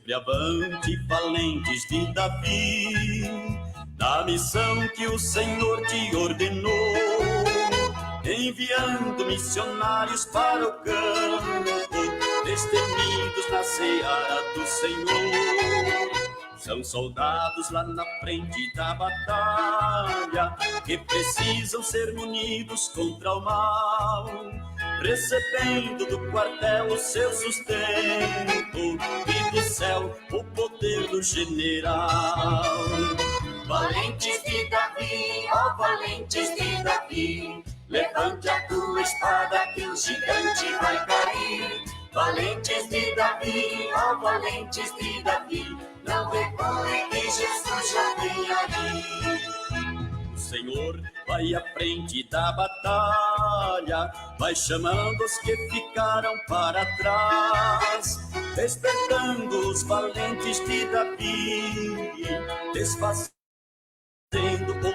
Sempre avante, valentes de Davi, na missão que o Senhor te ordenou, enviando missionários para o campo, destemidos na seara do Senhor. São soldados lá na frente da batalha, que precisam ser munidos contra o mal, recebendo do quartel o seu sustento e do céu o poder do general. Valentes de Davi, ó valentes de Davi, levante a tua espada que o gigante vai cair. Valentes de Davi, ó valentes de Davi, não recue que Jesus já vem aí. O Senhor vai à frente da batalha, vai chamando os que ficaram para trás, despertando os valentes de Davi, desfazendo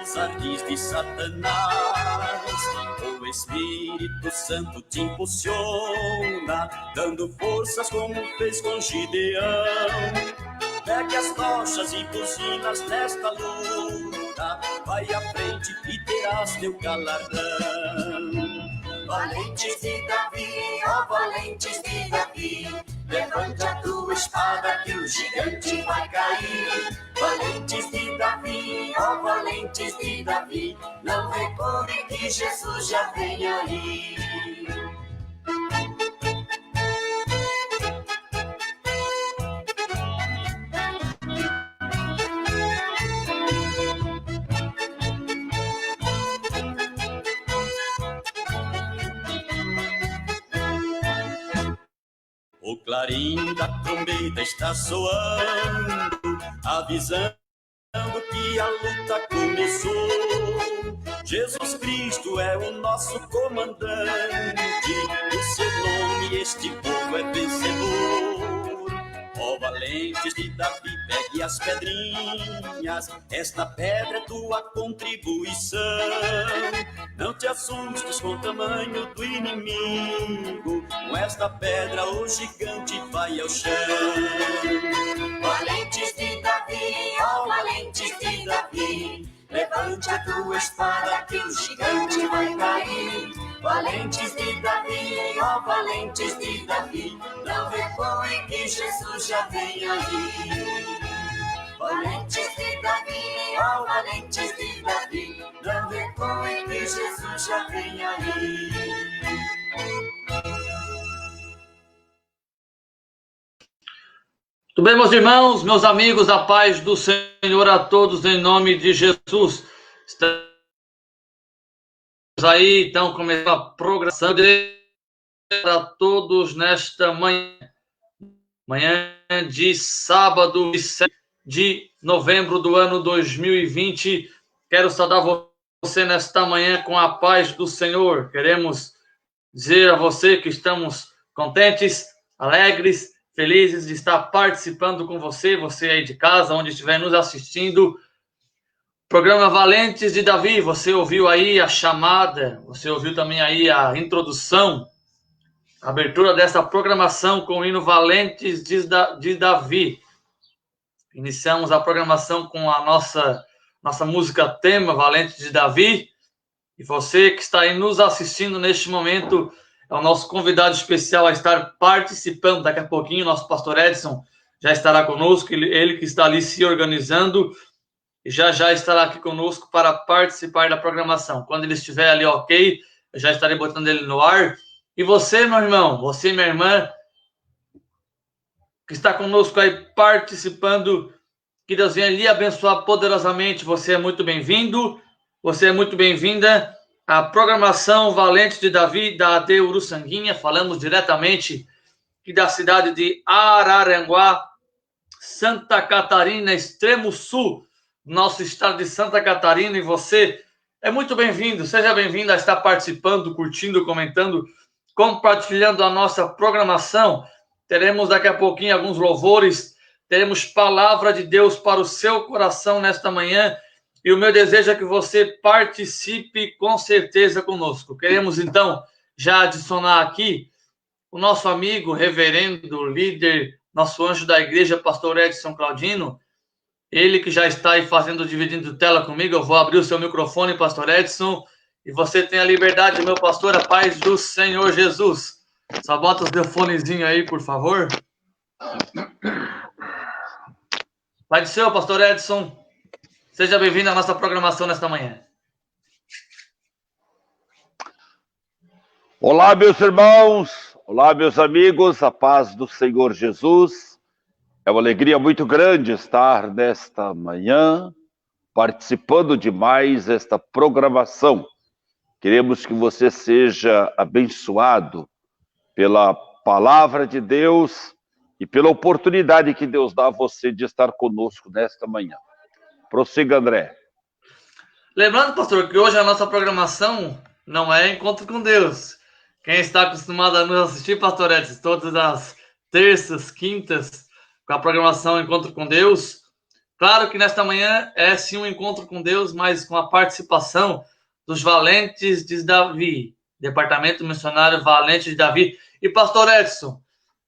os ardis de Satanás. O Espírito Santo te impulsiona, dando forças como fez com Gideão. Pegue as tochas e buzinas nesta luta, vai à frente e terás teu galardão. Valentes de Davi, ó valentes de Davi, levante a tua espada que o gigante vai cair. Valentes de Davi, ó valentes de Davi, não recue que Jesus já vem aí. O clarim da trombeta está soando, avisando que a luta começou. Jesus Cristo é o nosso comandante, no seu nome este povo é vencedor. Ó valentes de Davi, pegue as pedrinhas, esta pedra é tua contribuição. Não te assustes com o tamanho do inimigo, com esta pedra o gigante vai ao chão. Valentes de Davi, ó valentes de Davi, levante a tua espada que o gigante vai cair. Valentes de Davi, ó valentes de Davi, não recue que Jesus já vem aí. Valentes de Davi, ó valentes de Davi, não recue que Jesus já vem aí. Tudo bem, meus irmãos, meus amigos, a paz do Senhor a todos em nome de Jesus. Estamos aí, então, começando a programação para todos nesta manhã de sábado, 7 de novembro do ano 2020. Quero saudar você nesta manhã com a paz do Senhor. Queremos dizer a você que estamos contentes, alegres, felizes de estar participando com você aí de casa, onde estiver nos assistindo. Programa Valentes de Davi, você ouviu aí a chamada, você ouviu também aí a introdução, a abertura dessa programação com o hino Valentes de Davi. Iniciamos a programação com a nossa música tema, Valentes de Davi. E você que está aí nos assistindo neste momento é o nosso convidado especial a estar participando. Daqui a pouquinho, nosso pastor Edson já estará conosco, ele que está ali se organizando, e já estará aqui conosco para participar da programação. Quando ele estiver ali ok, eu já estarei botando ele no ar. E você, meu irmão, você, minha irmã, que está conosco aí participando, que Deus venha lhe abençoar poderosamente. Você é muito bem-vindo, você é muito bem-vinda à programação Valente de Davi da AD Uruçanguinha. Falamos diretamente aqui da cidade de Araranguá, Santa Catarina, extremo sul, nosso estado de Santa Catarina. E você é muito bem-vindo, seja bem-vindo a estar participando, curtindo, comentando, compartilhando a nossa programação. Teremos daqui a pouquinho alguns louvores, teremos palavra de Deus para o seu coração nesta manhã, e o meu desejo é que você participe com certeza conosco. Queremos então já adicionar aqui o nosso amigo, reverendo, líder, nosso anjo da igreja, pastor Edson Claudino, ele que já está aí dividindo tela comigo. Eu vou abrir o seu microfone, pastor Edson, e você tem a liberdade, meu pastor, a paz do Senhor Jesus. Só bota o seu fonezinho aí, por favor. Pai do Senhor, pastor Edson, seja bem-vindo à nossa programação nesta manhã. Olá, meus irmãos, olá, meus amigos, a paz do Senhor Jesus. É uma alegria muito grande estar nesta manhã, participando de mais esta programação. Queremos que você seja abençoado pela palavra de Deus e pela oportunidade que Deus dá a você de estar conosco nesta manhã. Prossiga, André. Lembrando, pastor, que hoje a nossa programação não é Encontro com Deus. Quem está acostumado a nos assistir, pastor Edson, todas as terças, quintas, com a programação Encontro com Deus. Claro que nesta manhã é sim um encontro com Deus, mas com a participação dos Valentes de Davi, Departamento Missionário Valente de Davi. E, pastor Edson,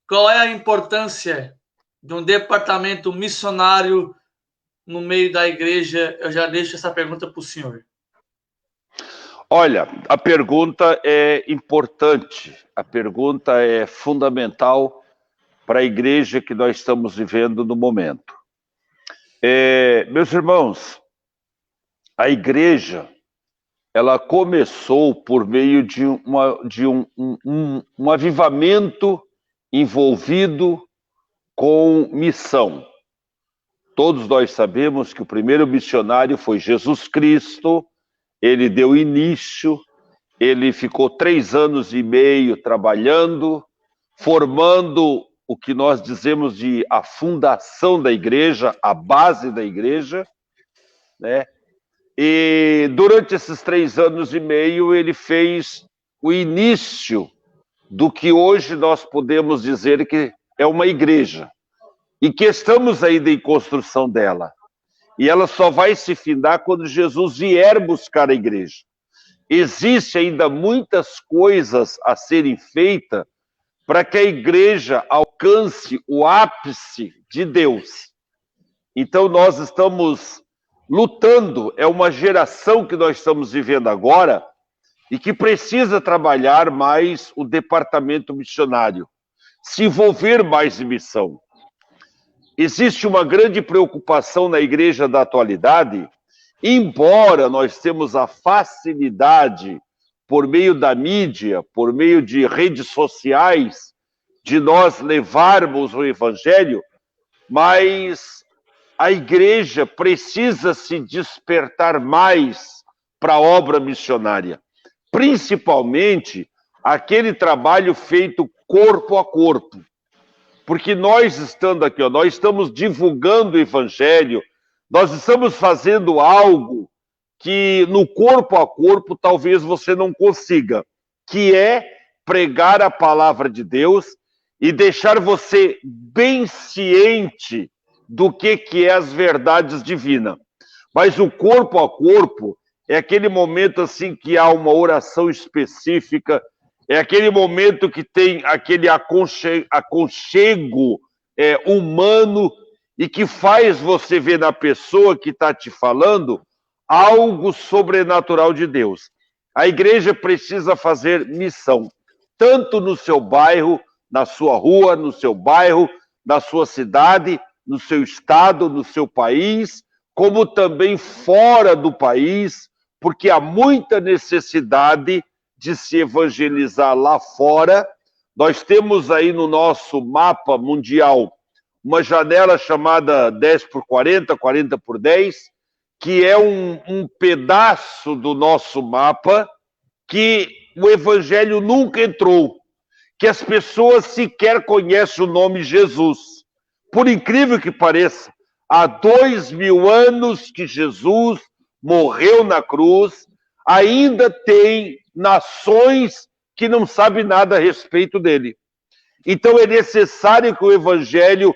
qual é a importância de um departamento missionário no meio da igreja? Eu já deixo essa pergunta para o senhor. Olha, a pergunta é importante, a pergunta é fundamental para a igreja que nós estamos vivendo no momento. Meus irmãos, a igreja, ela começou por meio de um avivamento envolvido com missão. Todos nós sabemos que o primeiro missionário foi Jesus Cristo. Ele deu início, ele ficou 3 anos e meio trabalhando, formando o que nós dizemos de a fundação da igreja, a base da igreja, né? E durante esses 3 anos e meio, ele fez o início do que hoje nós podemos dizer que é uma igreja, e que estamos ainda em construção dela. E ela só vai se findar quando Jesus vier buscar a igreja. Existe ainda muitas coisas a serem feitas para que a igreja alcance o ápice de Deus. Então nós estamos lutando, é uma geração que nós estamos vivendo agora e que precisa trabalhar mais o departamento missionário, se envolver mais em missão. Existe uma grande preocupação na igreja da atualidade, embora nós temos a facilidade, por meio da mídia, por meio de redes sociais, de nós levarmos o evangelho, mas a igreja precisa se despertar mais para a obra missionária, principalmente aquele trabalho feito corpo a corpo. Porque nós estando aqui, nós estamos divulgando o evangelho, nós estamos fazendo algo que no corpo a corpo talvez você não consiga, que é pregar a palavra de Deus e deixar você bem ciente do que é as verdades divinas. Mas o corpo a corpo é aquele momento assim que há uma oração específica, é aquele momento que tem aquele aconchego humano e que faz você ver na pessoa que está te falando algo sobrenatural de Deus. A igreja precisa fazer missão, tanto no seu bairro, na sua rua, no seu bairro, na sua cidade, no seu estado, no seu país, como também fora do país, porque há muita necessidade de se evangelizar lá fora. Nós temos aí no nosso mapa mundial uma janela chamada 10x40, 40x10, que é um pedaço do nosso mapa que o evangelho nunca entrou, que as pessoas sequer conhecem o nome Jesus. Por incrível que pareça, há 2000 anos que Jesus morreu na cruz, ainda tem nações que não sabem nada a respeito dele. Então é necessário que o evangelho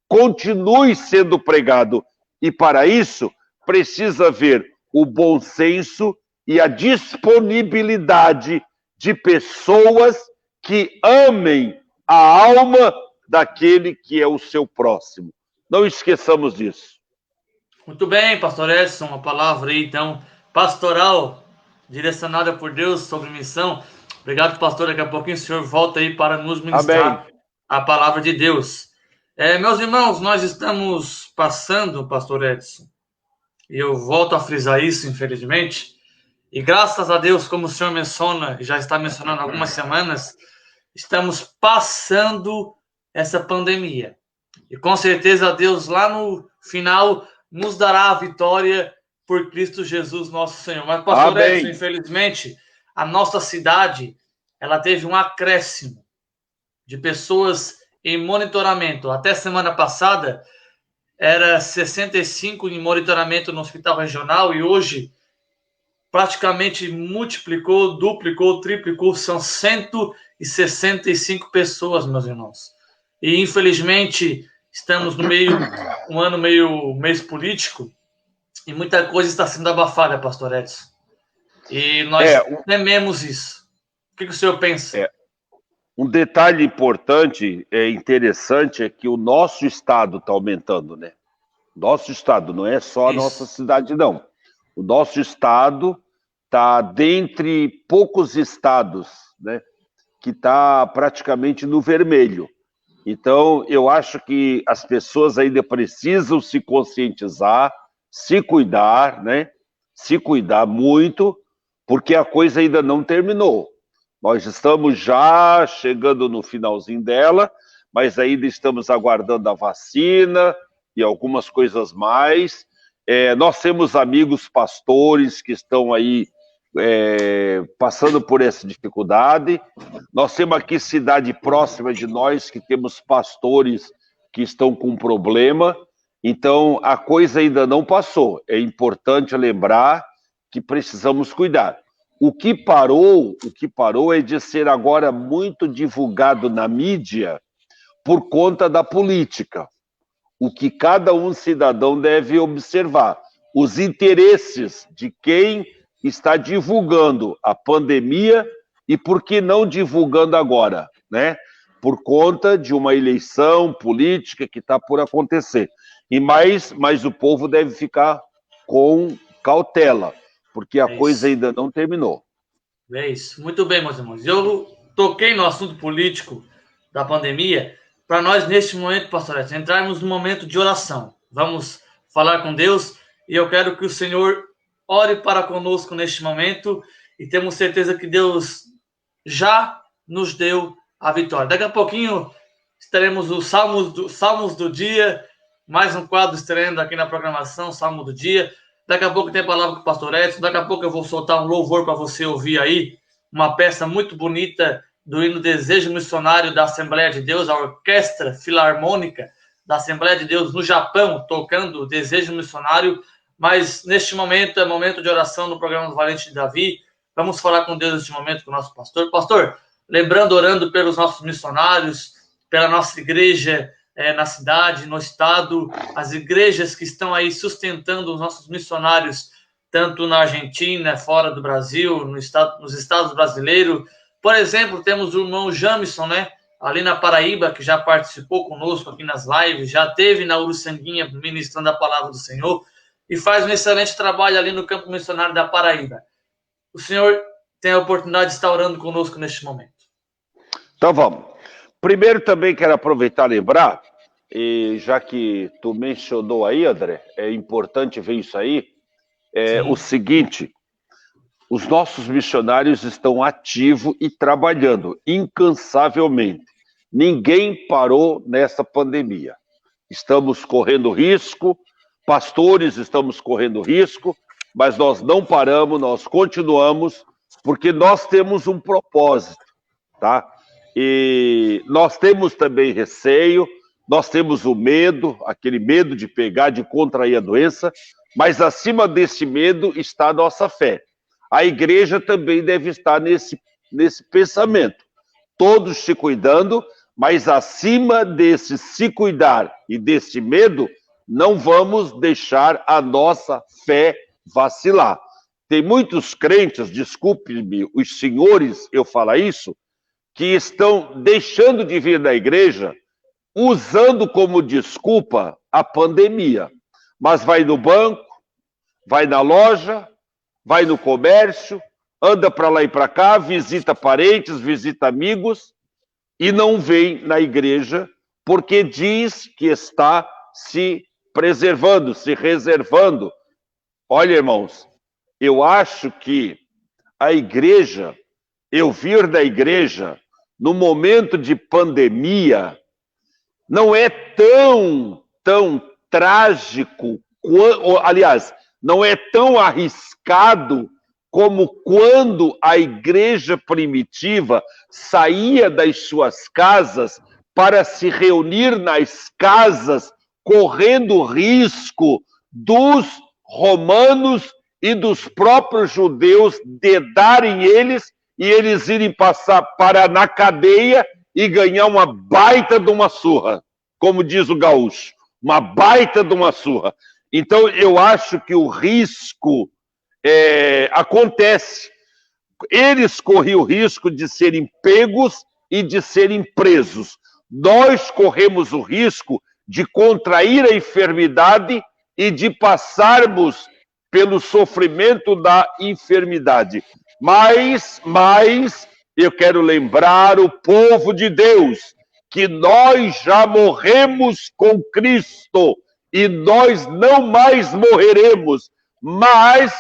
continue sendo pregado. E para isso, precisa haver o bom senso e a disponibilidade de pessoas que amem a alma daquele que é o seu próximo. Não esqueçamos disso. Muito bem, pastor Edson, uma palavra aí, então, pastoral, direcionada por Deus sobre missão. Obrigado, pastor. Daqui a pouquinho o senhor volta aí para nos ministrar a palavra de Deus. Meus irmãos, nós estamos passando, pastor Edson, e eu volto a frisar isso, infelizmente, e graças a Deus, como o senhor menciona, e já está mencionando há algumas semanas, estamos passando essa pandemia. E com certeza Deus lá no final nos dará a vitória por Cristo Jesus, nosso Senhor. Mas, pastor Edson, infelizmente, a nossa cidade, ela teve um acréscimo de pessoas em monitoramento. Até semana passada, era 65 em monitoramento no hospital regional e hoje praticamente multiplicou, duplicou, triplicou, são 165 pessoas, meus irmãos. E, infelizmente, estamos no meio, um ano mês político, e muita coisa está sendo abafada, pastor Edson. E nós tememos isso. O que o senhor pensa? Um detalhe importante, interessante, é que o nosso estado está aumentando, né? Nosso estado, não é só a nossa cidade, não. O nosso estado está dentre poucos estados, né, que está praticamente no vermelho. Então, eu acho que as pessoas ainda precisam se conscientizar, se cuidar, né? Se cuidar muito, porque a coisa ainda não terminou. Nós estamos já chegando no finalzinho dela, mas ainda estamos aguardando a vacina e algumas coisas mais. Nós temos amigos pastores que estão aí passando por essa dificuldade. Nós temos aqui cidade próxima de nós que temos pastores que estão com problema. Então, a coisa ainda não passou. É importante lembrar que precisamos cuidar. O que parou é de ser agora muito divulgado na mídia por conta da política. O que cada cidadão deve observar. Os interesses de quem está divulgando a pandemia e por que não divulgando agora, né? Por conta de uma eleição política que está por acontecer. Mas o povo deve ficar com cautela, porque a coisa ainda não terminou. É isso. Muito bem, meus irmãos. Eu toquei no assunto político da pandemia para nós, neste momento, pastor Edson, entrarmos no momento de oração. Vamos falar com Deus e eu quero que o Senhor ore para conosco neste momento e temos certeza que Deus já nos deu a vitória. Daqui a pouquinho estaremos os Salmos do Dia, mais um quadro estreando aqui na programação, Salmo do Dia. Daqui a pouco tem a palavra com o pastor Edson, daqui a pouco eu vou soltar um louvor para você ouvir aí, uma peça muito bonita do hino Desejo Missionário da Assembleia de Deus, a Orquestra Filarmônica da Assembleia de Deus no Japão, tocando Desejo Missionário. Mas neste momento é momento de oração no programa do Valente de Davi. Vamos falar com Deus neste momento, com o nosso pastor. Pastor, lembrando, orando pelos nossos missionários, pela nossa igreja na cidade, no estado, as igrejas que estão aí sustentando os nossos missionários, tanto na Argentina, fora do Brasil, nos estados brasileiros. Por exemplo, temos o irmão Jamison, né? Ali na Paraíba, que já participou conosco aqui nas lives, já esteve na Uruçanguinha ministrando a palavra do Senhor e faz um excelente trabalho ali no campo missionário da Paraíba. O Senhor tem a oportunidade de estar orando conosco neste momento. Então vamos. Primeiro também quero aproveitar e lembrar, e já que tu mencionou aí, André, é importante ver isso aí, o seguinte: os nossos missionários estão ativos e trabalhando incansavelmente. Ninguém parou nessa pandemia. Estamos correndo risco, pastores estamos correndo risco, mas nós não paramos, nós continuamos, porque nós temos um propósito, tá? E nós temos também receio, nós temos o medo, aquele medo de pegar, de contrair a doença, mas acima desse medo está a nossa fé. A igreja também deve estar nesse pensamento. Todos se cuidando, mas acima desse se cuidar e desse medo, não vamos deixar a nossa fé vacilar. Tem muitos crentes, desculpe-me, os senhores, eu falar isso, que estão deixando de vir da igreja usando como desculpa a pandemia. Mas vai no banco, vai na loja, vai no comércio, anda para lá e para cá, visita parentes, visita amigos e não vem na igreja porque diz que está se preservando, se reservando. Olha, irmãos, eu acho que a igreja, eu vir da igreja no momento de pandemia, não é tão trágico, aliás, não é tão arriscado como quando a igreja primitiva saía das suas casas para se reunir nas casas, correndo risco dos romanos e dos próprios judeus dedarem eles e eles irem passar na cadeia e ganhar uma baita de uma surra, como diz o gaúcho, uma baita de uma surra. Então, eu acho que o risco acontece. Eles corriam o risco de serem pegos e de serem presos. Nós corremos o risco de contrair a enfermidade e de passarmos pelo sofrimento da enfermidade. Mas eu quero lembrar o povo de Deus que nós já morremos com Cristo e nós não mais morreremos, mas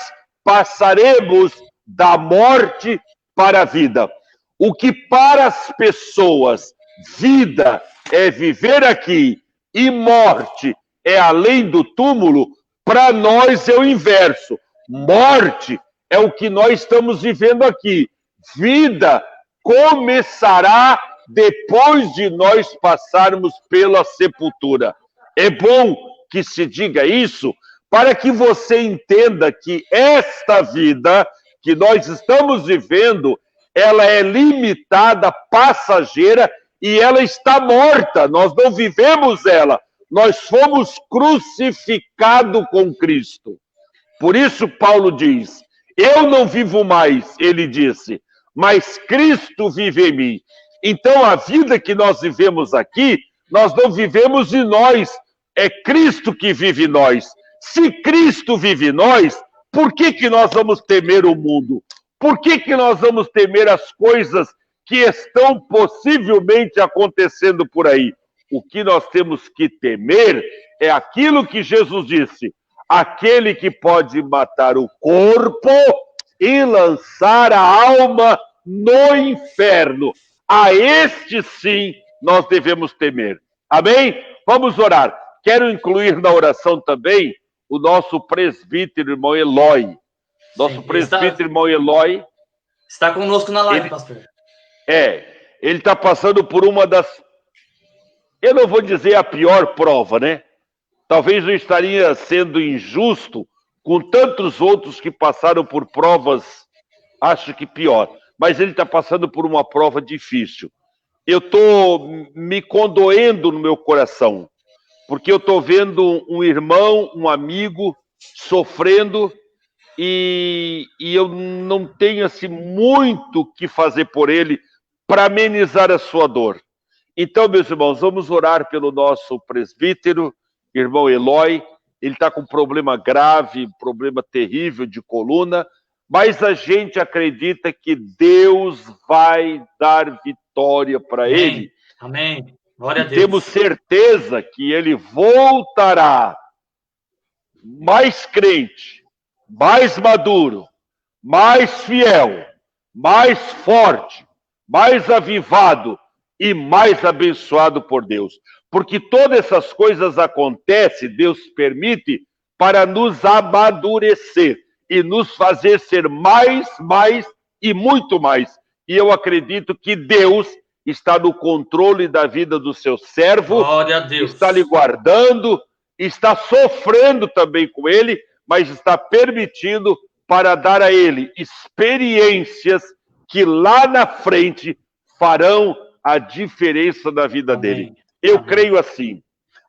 passaremos da morte para a vida. O que para as pessoas vida é viver aqui e morte é além do túmulo, para nós é o inverso. Morte é o que nós estamos vivendo aqui. Vida começará depois de nós passarmos pela sepultura. É bom que se diga isso para que você entenda que esta vida que nós estamos vivendo, ela é limitada, passageira e ela está morta. Nós não vivemos ela. Nós fomos crucificados com Cristo. Por isso Paulo diz, eu não vivo mais, ele disse, mas Cristo vive em mim. Então a vida que nós vivemos aqui, nós não vivemos em nós, é Cristo que vive em nós. Se Cristo vive em nós, por que nós vamos temer o mundo? Por que nós vamos temer as coisas que estão possivelmente acontecendo por aí? O que nós temos que temer é aquilo que Jesus disse, aquele que pode matar o corpo e lançar a alma no inferno. A este sim nós devemos temer. Amém? Vamos orar. Quero incluir na oração também o nosso presbítero, irmão Eloy. Nosso presbítero, irmão Eloy. Está conosco na live, pastor. Ele está passando por uma das... Eu não vou dizer a pior prova, né? Talvez eu estaria sendo injusto com tantos outros que passaram por provas, acho que pior. Mas ele está passando por uma prova difícil. Eu estou me condoendo no meu coração, porque eu estou vendo um irmão, um amigo, sofrendo e eu não tenho assim, muito o que fazer por ele para amenizar a sua dor. Então, meus irmãos, vamos orar pelo nosso presbítero, irmão Eloy. Ele está com um problema grave, um problema terrível de coluna, mas a gente acredita que Deus vai dar vitória para ele. Amém. Glória a Deus. Temos certeza que ele voltará mais crente, mais maduro, mais fiel, mais forte, mais avivado e mais abençoado por Deus. Porque todas essas coisas acontecem, Deus permite, para nos amadurecer e nos fazer ser mais e muito mais. E eu acredito que Deus está no controle da vida do seu servo, glória a Deus, está lhe guardando, está sofrendo também com ele, mas está permitindo para dar a ele experiências que lá na frente farão a diferença na vida dele. Eu creio assim.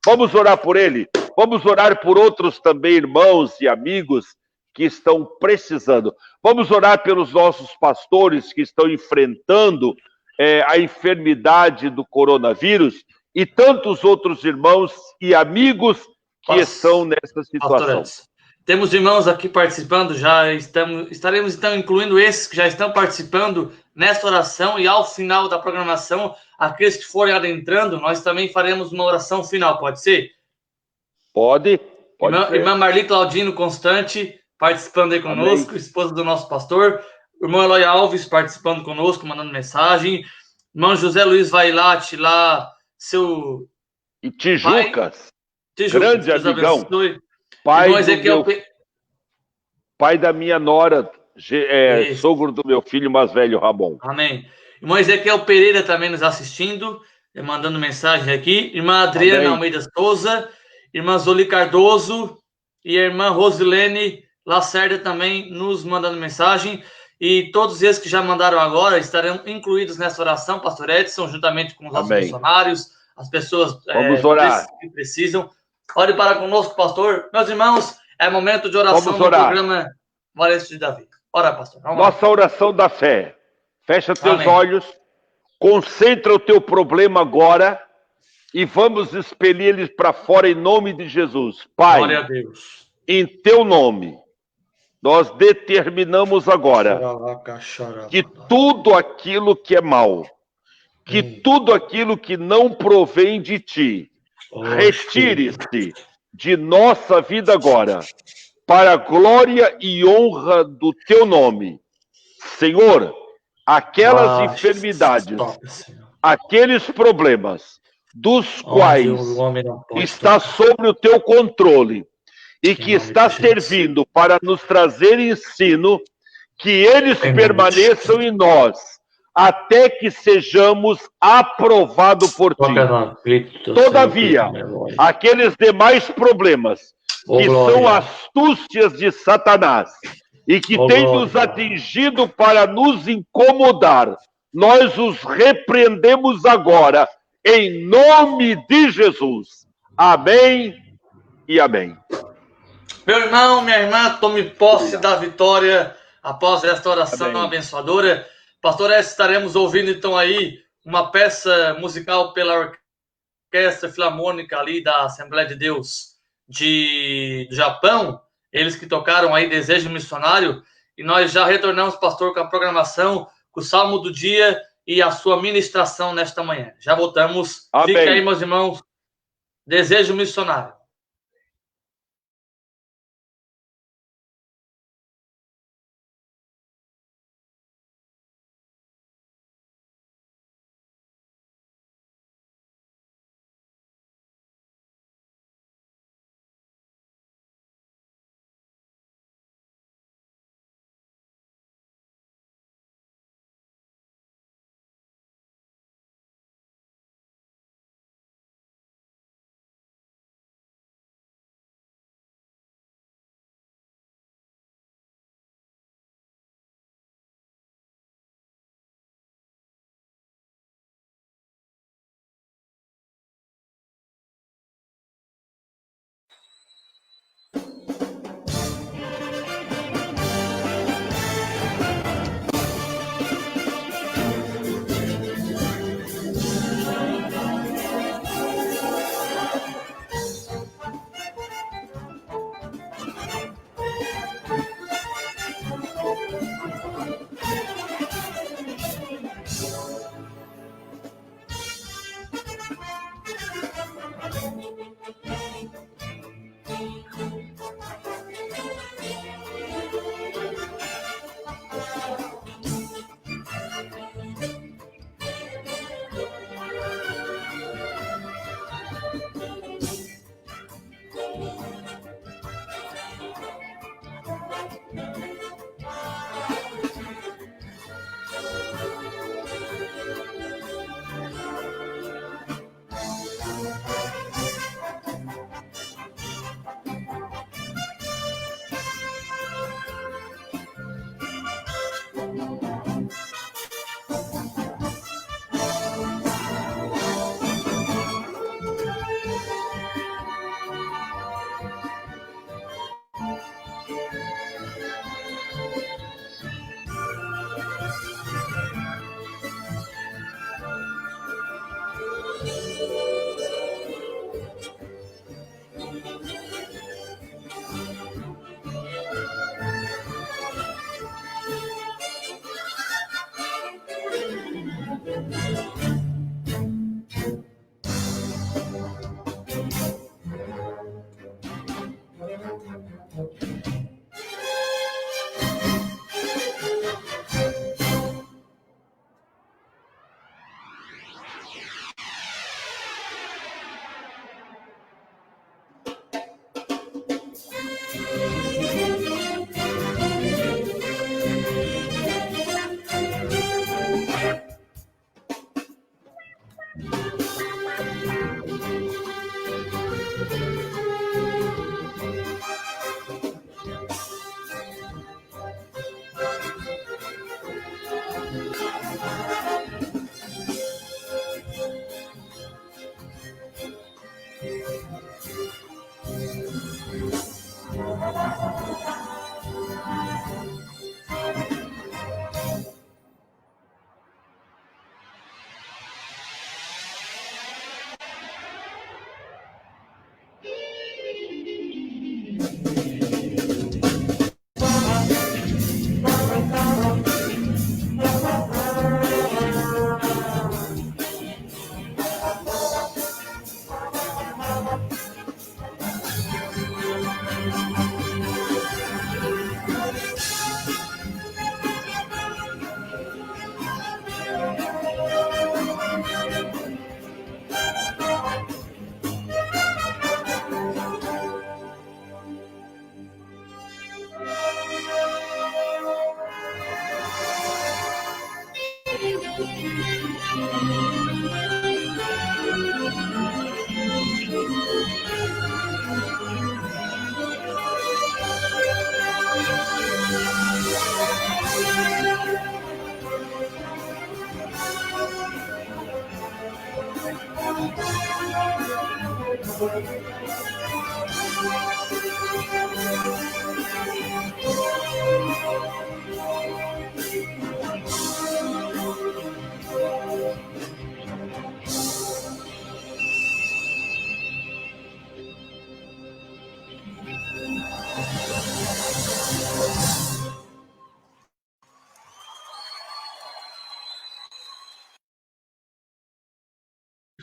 Vamos orar por ele? Vamos orar por outros também, irmãos e amigos que estão precisando. Vamos orar pelos nossos pastores que estão enfrentando a enfermidade do coronavírus e tantos outros irmãos e amigos que estão nessa situação. Edson, temos irmãos aqui participando, estaremos então incluindo esses que já estão participando nesta oração, e ao final da programação, aqueles que forem adentrando, nós também faremos uma oração final, pode ser? Pode ser. Irmã Marli Claudino Constante participando aí conosco, amém, esposa do nosso pastor. Irmão Eloy Alves participando conosco, mandando mensagem. Irmão José Luiz Vailate lá, seu... E Tijucas, grande amigão. Pai da minha nora, sogro do meu filho mais velho, Ramon. Amém. Irmão Ezequiel Pereira também nos assistindo, mandando mensagem aqui. Irmã Adriana amém. Almeida Souza, irmã Zoli Cardoso e a irmã Rosilene Lacerda também nos mandando mensagem. E todos esses que já mandaram agora estarão incluídos nessa oração, pastor Edson, juntamente com os nossos missionários, as pessoas que precisam. Ore para conosco, pastor. Meus irmãos, é momento de oração do programa Valente de Davi. Ora, pastor. Nossa oração da fé. Fecha teus olhos, concentra o teu problema agora e vamos expelir eles para fora em nome de Jesus. Pai, glória a Deus. Em teu nome, nós determinamos agora que tudo aquilo que é mal, que tudo aquilo que não provém de ti, retire-se de nossa vida agora, para a glória e honra do teu nome. Senhor, aquelas enfermidades, aqueles problemas dos quais está sob o teu controle e que está servindo para nos trazer ensino, que eles permaneçam em nós até que sejamos aprovados por ti. Todavia, aqueles demais problemas que são astúcias de Satanás e que têm nos atingido para nos incomodar, nós os repreendemos agora, em nome de Jesus. Amém e amém. Meu irmão, minha irmã, tome posse da vitória após esta oração abençoadora. Pastor, estaremos ouvindo então aí uma peça musical pela Orquestra Filarmônica ali da Assembleia de Deus do Japão, eles que tocaram aí Desejo Missionário, e nós já retornamos, pastor, com a programação, com o Salmo do Dia e a sua ministração nesta manhã. Já voltamos. Fiquem aí, meus irmãos. Desejo Missionário.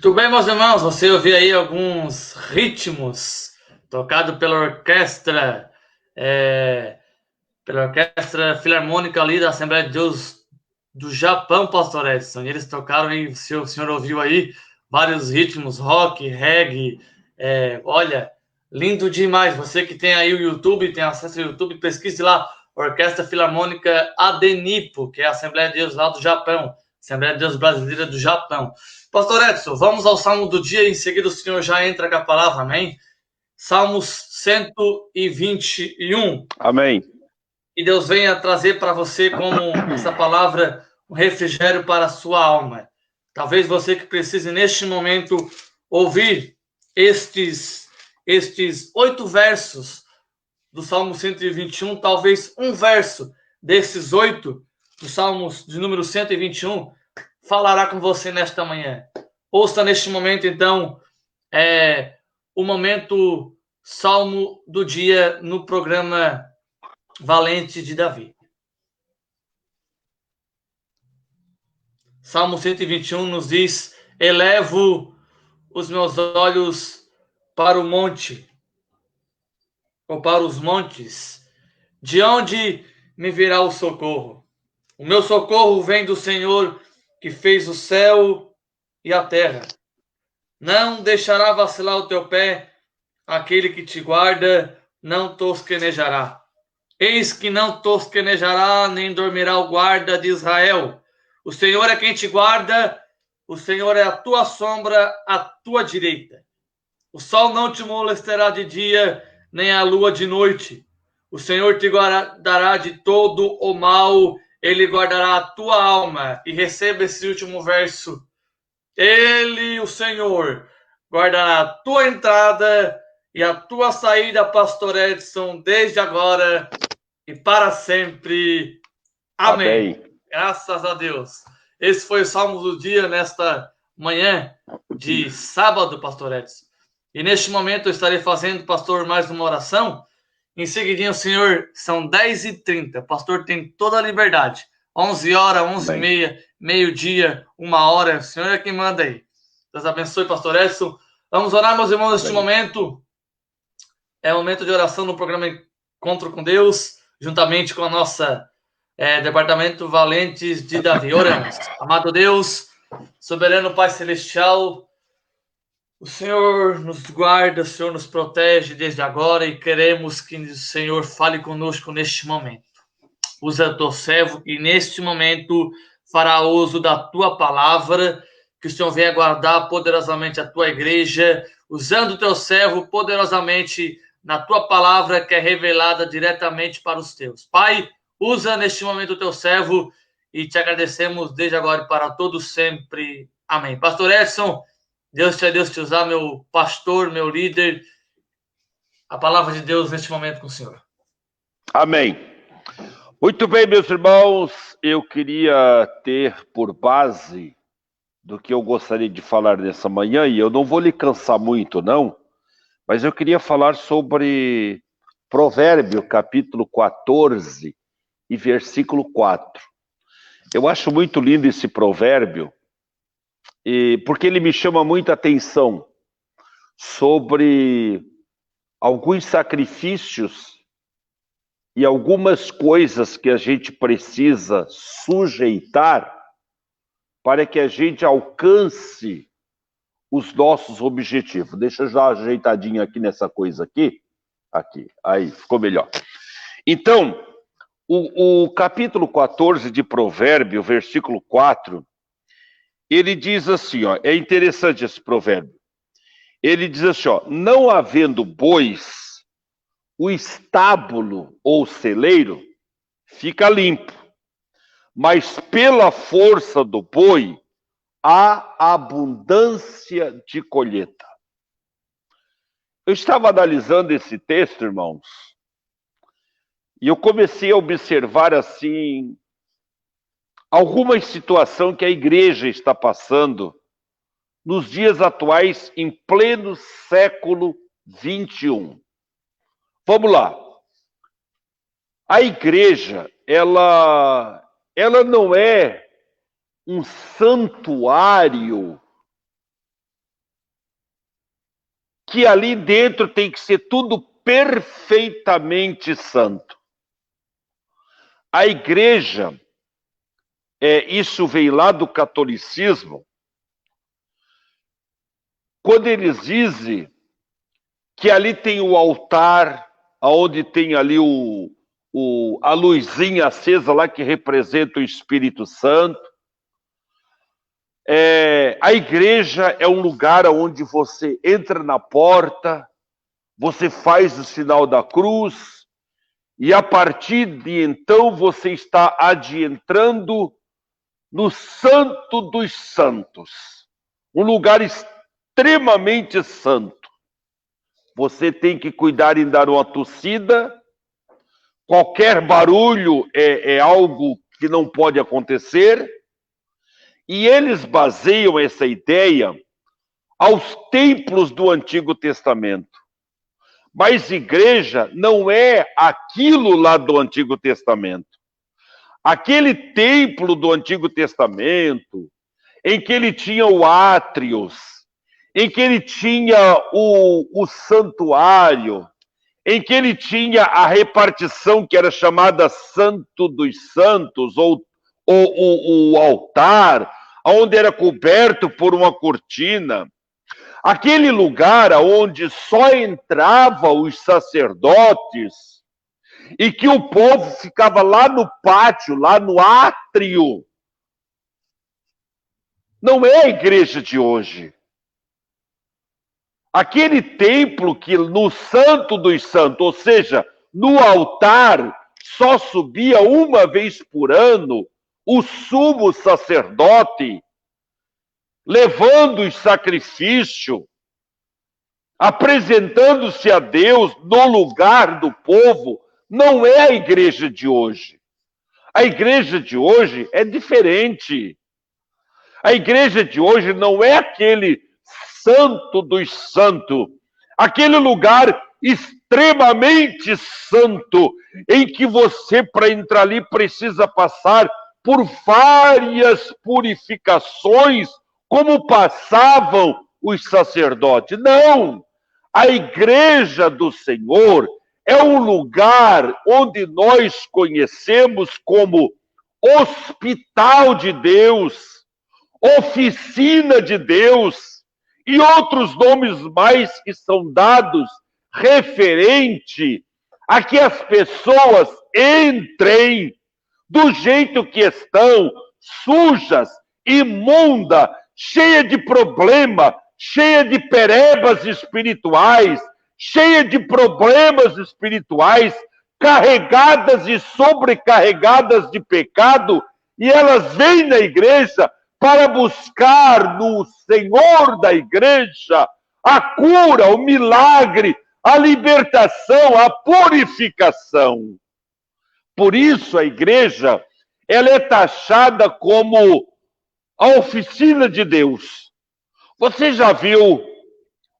Muito bem, meus irmãos, você ouviu aí alguns ritmos tocados pela orquestra filarmônica ali da Assembleia de Deus do Japão, pastor Edson. Eles tocaram aí, o senhor ouviu aí vários ritmos, rock, reggae, olha, lindo demais. Você que tem aí o YouTube, tem acesso ao YouTube, pesquise lá, Orquestra Filarmônica Adenipo, que é a Assembleia de Deus lá do Japão, Assembleia de Deus Brasileira do Japão. Pastor Edson, vamos ao Salmo do dia, em seguida o senhor já entra com a palavra, amém? Salmos 121. Amém. Que Deus venha trazer para você como essa palavra um refrigério para a sua alma. Talvez você que precise neste momento ouvir estes 8 versos do Salmo 121, talvez um verso desses 8 do Salmos de número 121 falará com você nesta manhã. Ouça neste momento, então, o momento Salmo do dia no programa Valente de Davi. Salmo 121 nos diz: elevo os meus olhos para o monte, ou para os montes, de onde me virá o socorro? O meu socorro vem do Senhor, que fez o céu e a terra. Não deixará vacilar o teu pé, aquele que te guarda não tosquenejará. Eis que não tosquenejará, nem dormirá o guarda de Israel. O Senhor é quem te guarda, o Senhor é a tua sombra, à tua direita. O sol não te molestará de dia, nem a lua de noite. O Senhor te guardará de todo o mal, Ele guardará a tua alma. E receba esse último verso. Ele, o Senhor, guardará a tua entrada e a tua saída, pastor Edson, desde agora e para sempre. Amém. Amém. Graças a Deus. Esse foi o Salmo do dia nesta manhã de sábado, pastor Edson. E neste momento eu estarei fazendo, pastor, mais uma oração. Em seguidinho, senhor, são 10h30. O pastor tem toda a liberdade. 11 horas, 11h30, meio-dia, 1h. O senhor é quem manda aí. Deus abençoe, pastor Edson. Vamos orar, meus irmãos, neste momento. É momento de oração no programa Encontro com Deus, juntamente com a nossa Departamento Valentes de Davi. Oramos. Amado Deus, soberano Pai Celestial, o Senhor nos guarda, o Senhor nos protege desde agora e queremos que o Senhor fale conosco neste momento. Usa teu servo e neste momento fará uso da tua palavra, que o Senhor venha guardar poderosamente a tua igreja, usando o teu servo poderosamente na tua palavra que é revelada diretamente para os teus. Pai, usa neste momento o teu servo e te agradecemos desde agora e para todos sempre. Amém. Pastor Edson, Deus te usar, meu pastor, meu líder. A palavra de Deus neste momento com o senhor. Amém. Muito bem, meus irmãos, eu queria ter por base do que eu gostaria de falar nessa manhã, e eu não vou lhe cansar muito, não, mas eu queria falar sobre Provérbio, capítulo 14 e versículo 4. Eu acho muito lindo esse provérbio, porque ele me chama muita atenção sobre alguns sacrifícios e algumas coisas que a gente precisa sujeitar para que a gente alcance os nossos objetivos. Deixa eu já ajeitadinho aqui nessa coisa aqui. Aqui, aí, ficou melhor. Então, o capítulo 14 de Provérbio, versículo 4, ele diz assim, ó, é interessante esse provérbio. Ele diz assim, ó, não havendo bois, o estábulo ou celeiro fica limpo, mas pela força do boi há abundância de colheita. Eu estava analisando esse texto, irmãos, e eu comecei a observar, assim, algumas situações que a igreja está passando nos dias atuais, em pleno século XXI. Vamos lá. A igreja, ela não é um santuário que ali dentro tem que ser tudo perfeitamente santo. A igreja, isso veio lá do catolicismo, quando eles dizem que ali tem o altar, onde tem ali a luzinha acesa lá que representa o Espírito Santo. A igreja é um lugar onde você entra na porta, você faz o sinal da cruz, e a partir de então você está adentrando no Santo dos Santos, um lugar extremamente santo. Você tem que cuidar em dar uma tossida, qualquer barulho é algo que não pode acontecer, e eles baseiam essa ideia aos templos do Antigo Testamento. Mas igreja não é aquilo lá do Antigo Testamento. Aquele templo do Antigo Testamento, em que ele tinha o átrios, em que ele tinha o santuário, em que ele tinha a repartição que era chamada Santo dos Santos, ou o altar, onde era coberto por uma cortina. Aquele lugar onde só entravam os sacerdotes e que o povo ficava lá no pátio, lá no átrio. Não é a igreja de hoje. Aquele templo que no Santo dos Santos, ou seja, no altar, só subia uma vez por ano o sumo sacerdote, levando o sacrifício, apresentando-se a Deus no lugar do povo, não é a igreja de hoje. A igreja de hoje é diferente. A igreja de hoje não é aquele Santo dos Santos, aquele lugar extremamente santo, em que você, para entrar ali, precisa passar por várias purificações, como passavam os sacerdotes. Não! A igreja do Senhor é um lugar onde nós conhecemos como hospital de Deus, oficina de Deus, e outros nomes mais que são dados referente a que as pessoas entrem do jeito que estão, sujas, imunda, cheia de problema, cheia de perebas espirituais, cheia de problemas espirituais, carregadas e sobrecarregadas de pecado, e elas vêm na igreja para buscar no Senhor da igreja a cura, o milagre, a libertação, a purificação. Por isso a igreja, ela é taxada como a oficina de Deus. Você já viu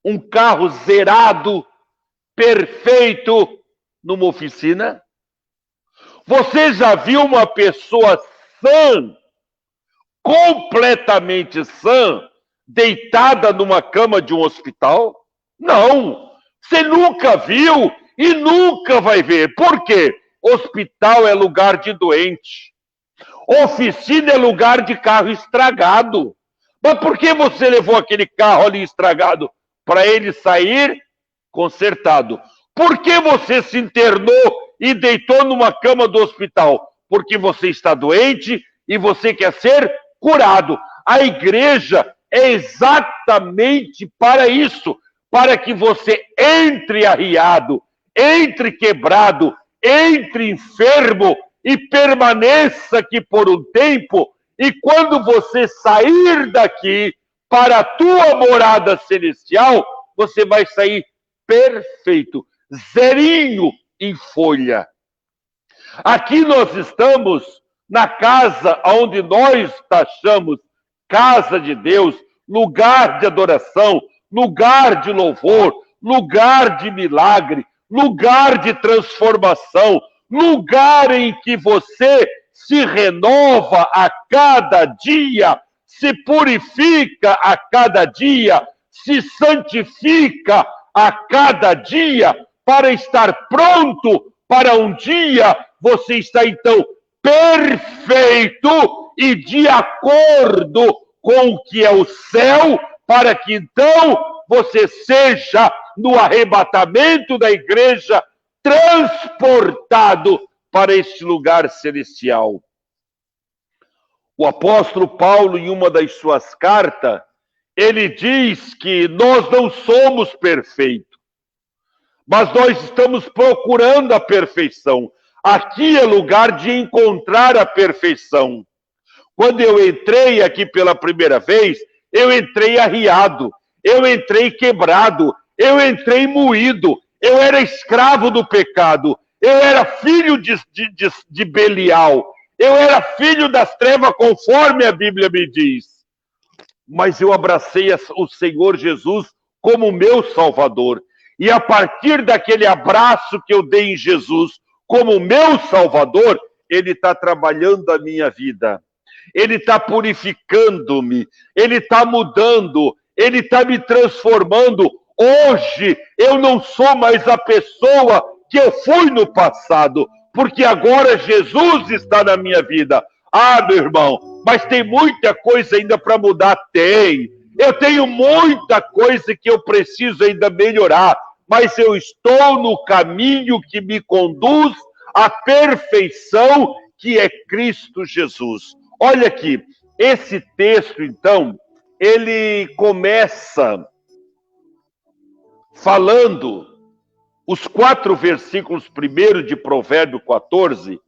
um carro zerado, perfeito, numa oficina? Você já viu uma pessoa sã, completamente sã, deitada numa cama de um hospital? Não! Você nunca viu e nunca vai ver. Por quê? Hospital é lugar de doente. Oficina é lugar de carro estragado. Mas por que você levou aquele carro ali estragado? Para ele sair consertado. Por que você se internou e deitou numa cama do hospital? Porque você está doente e você quer ser curado. A igreja é exatamente para isso, para que você entre arriado, entre quebrado, entre enfermo e permaneça aqui por um tempo, e quando você sair daqui para a tua morada celestial, você vai sair perfeito, zerinho em folha. Aqui nós estamos na casa onde nós taxamos casa de Deus, lugar de adoração, lugar de louvor, lugar de milagre, lugar de transformação, lugar em que você se renova a cada dia, se purifica a cada dia, se santifica a cada dia, para estar pronto para um dia você está então perfeito e de acordo com o que é o céu, para que então você seja, no arrebatamento da igreja, transportado para este lugar celestial. O apóstolo Paulo, em uma das suas cartas, ele diz que nós não somos perfeitos, mas nós estamos procurando a perfeição. Aqui é lugar de encontrar a perfeição. Quando eu entrei aqui pela primeira vez, eu entrei arriado, eu entrei quebrado, eu entrei moído, eu era escravo do pecado, eu era filho de Belial, eu era filho das trevas, conforme a Bíblia me diz. Mas eu abracei o Senhor Jesus como meu Salvador. E a partir daquele abraço que eu dei em Jesus como meu Salvador, Ele está trabalhando a minha vida. Ele está purificando-me. Ele está mudando. Ele está me transformando. Hoje eu não sou mais a pessoa que eu fui no passado, porque agora Jesus está na minha vida. Ah, meu irmão, mas tem muita coisa ainda para mudar? Tem. Eu tenho muita coisa que eu preciso ainda melhorar, mas eu estou no caminho que me conduz à perfeição, que é Cristo Jesus. Olha aqui, esse texto, então, ele começa falando, os 4 versículos primeiros de Provérbio 14,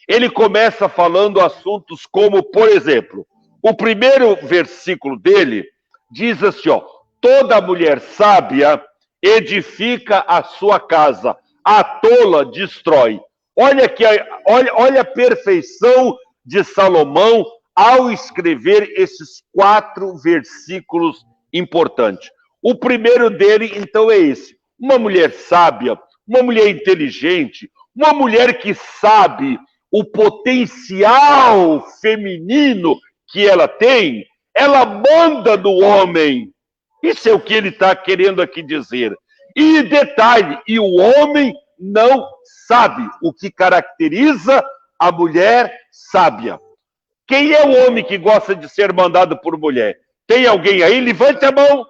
ele começa falando assuntos como, por exemplo, o primeiro versículo dele diz assim, ó, toda mulher sábia edifica a sua casa, a tola destrói. Olha aqui, olha a perfeição de Salomão ao escrever esses 4 versículos importantes. O primeiro dele, então, é esse. Uma mulher sábia, uma mulher inteligente, uma mulher que sabe o potencial feminino que ela tem, ela manda no homem. Isso é o que ele está querendo aqui dizer. E detalhe, e o homem não sabe o que caracteriza a mulher sábia. Quem é o homem que gosta de ser mandado por mulher? Tem alguém aí? Levante a mão.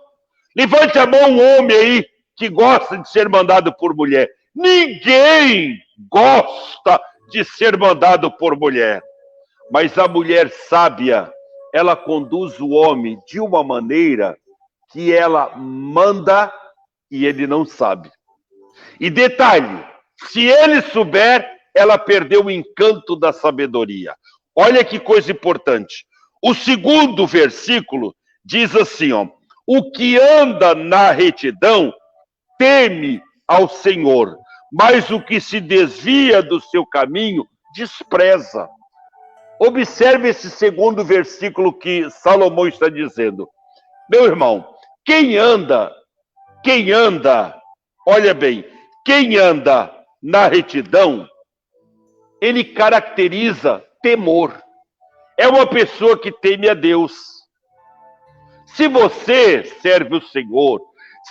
Levante a mão, um homem aí que gosta de ser mandado por mulher. Ninguém gosta de ser mandado por mulher. Mas a mulher sábia, ela conduz o homem de uma maneira que ela manda e ele não sabe. E detalhe, se ele souber, ela perdeu o encanto da sabedoria. Olha que coisa importante. O segundo versículo diz assim, ó, o que anda na retidão teme ao Senhor, mas o que se desvia do seu caminho despreza. Observe esse segundo versículo que Salomão está dizendo. Meu irmão, quem anda, olha bem, quem anda na retidão, ele caracteriza temor. É uma pessoa que teme a Deus. Se você serve o Senhor,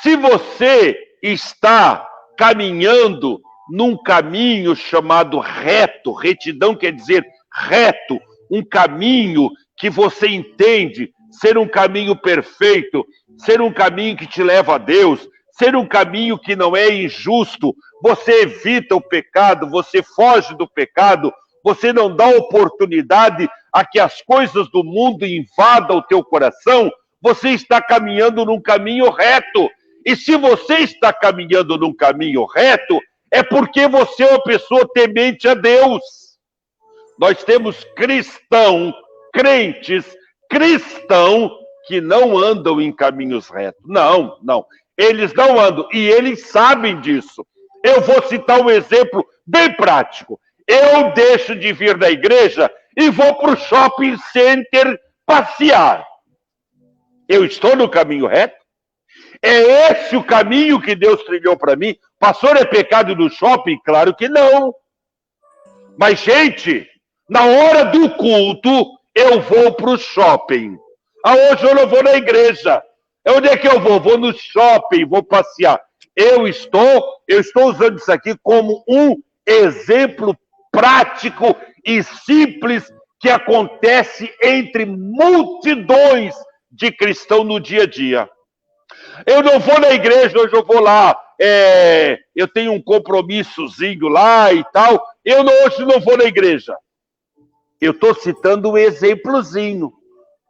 se você está caminhando num caminho chamado reto, retidão quer dizer reto, um caminho que você entende ser um caminho perfeito, ser um caminho que te leva a Deus, ser um caminho que não é injusto, você evita o pecado, você foge do pecado, você não dá oportunidade a que as coisas do mundo invadam o teu coração, você está caminhando num caminho reto. E se você está caminhando num caminho reto, é porque você é uma pessoa temente a Deus. Nós temos crentes que não andam em caminhos retos. Não. eles não andam, e eles sabem disso. Eu vou citar um exemplo bem prático. Eu deixo de vir da igreja e vou para o shopping center passear. Eu estou no caminho reto? É esse o caminho que Deus trilhou para mim? Pastor, é pecado no shopping? Claro que não. Mas, gente, na hora do culto, eu vou para o shopping. Hoje eu não vou na igreja. Onde é que eu vou? Vou no shopping, vou passear. Eu estou usando isso aqui como um exemplo prático e simples que acontece entre multidões de cristãos no dia a dia. Eu não vou na igreja, hoje eu vou lá, eu tenho um compromissozinho lá e tal, hoje não vou na igreja. Eu estou citando um exemplozinho,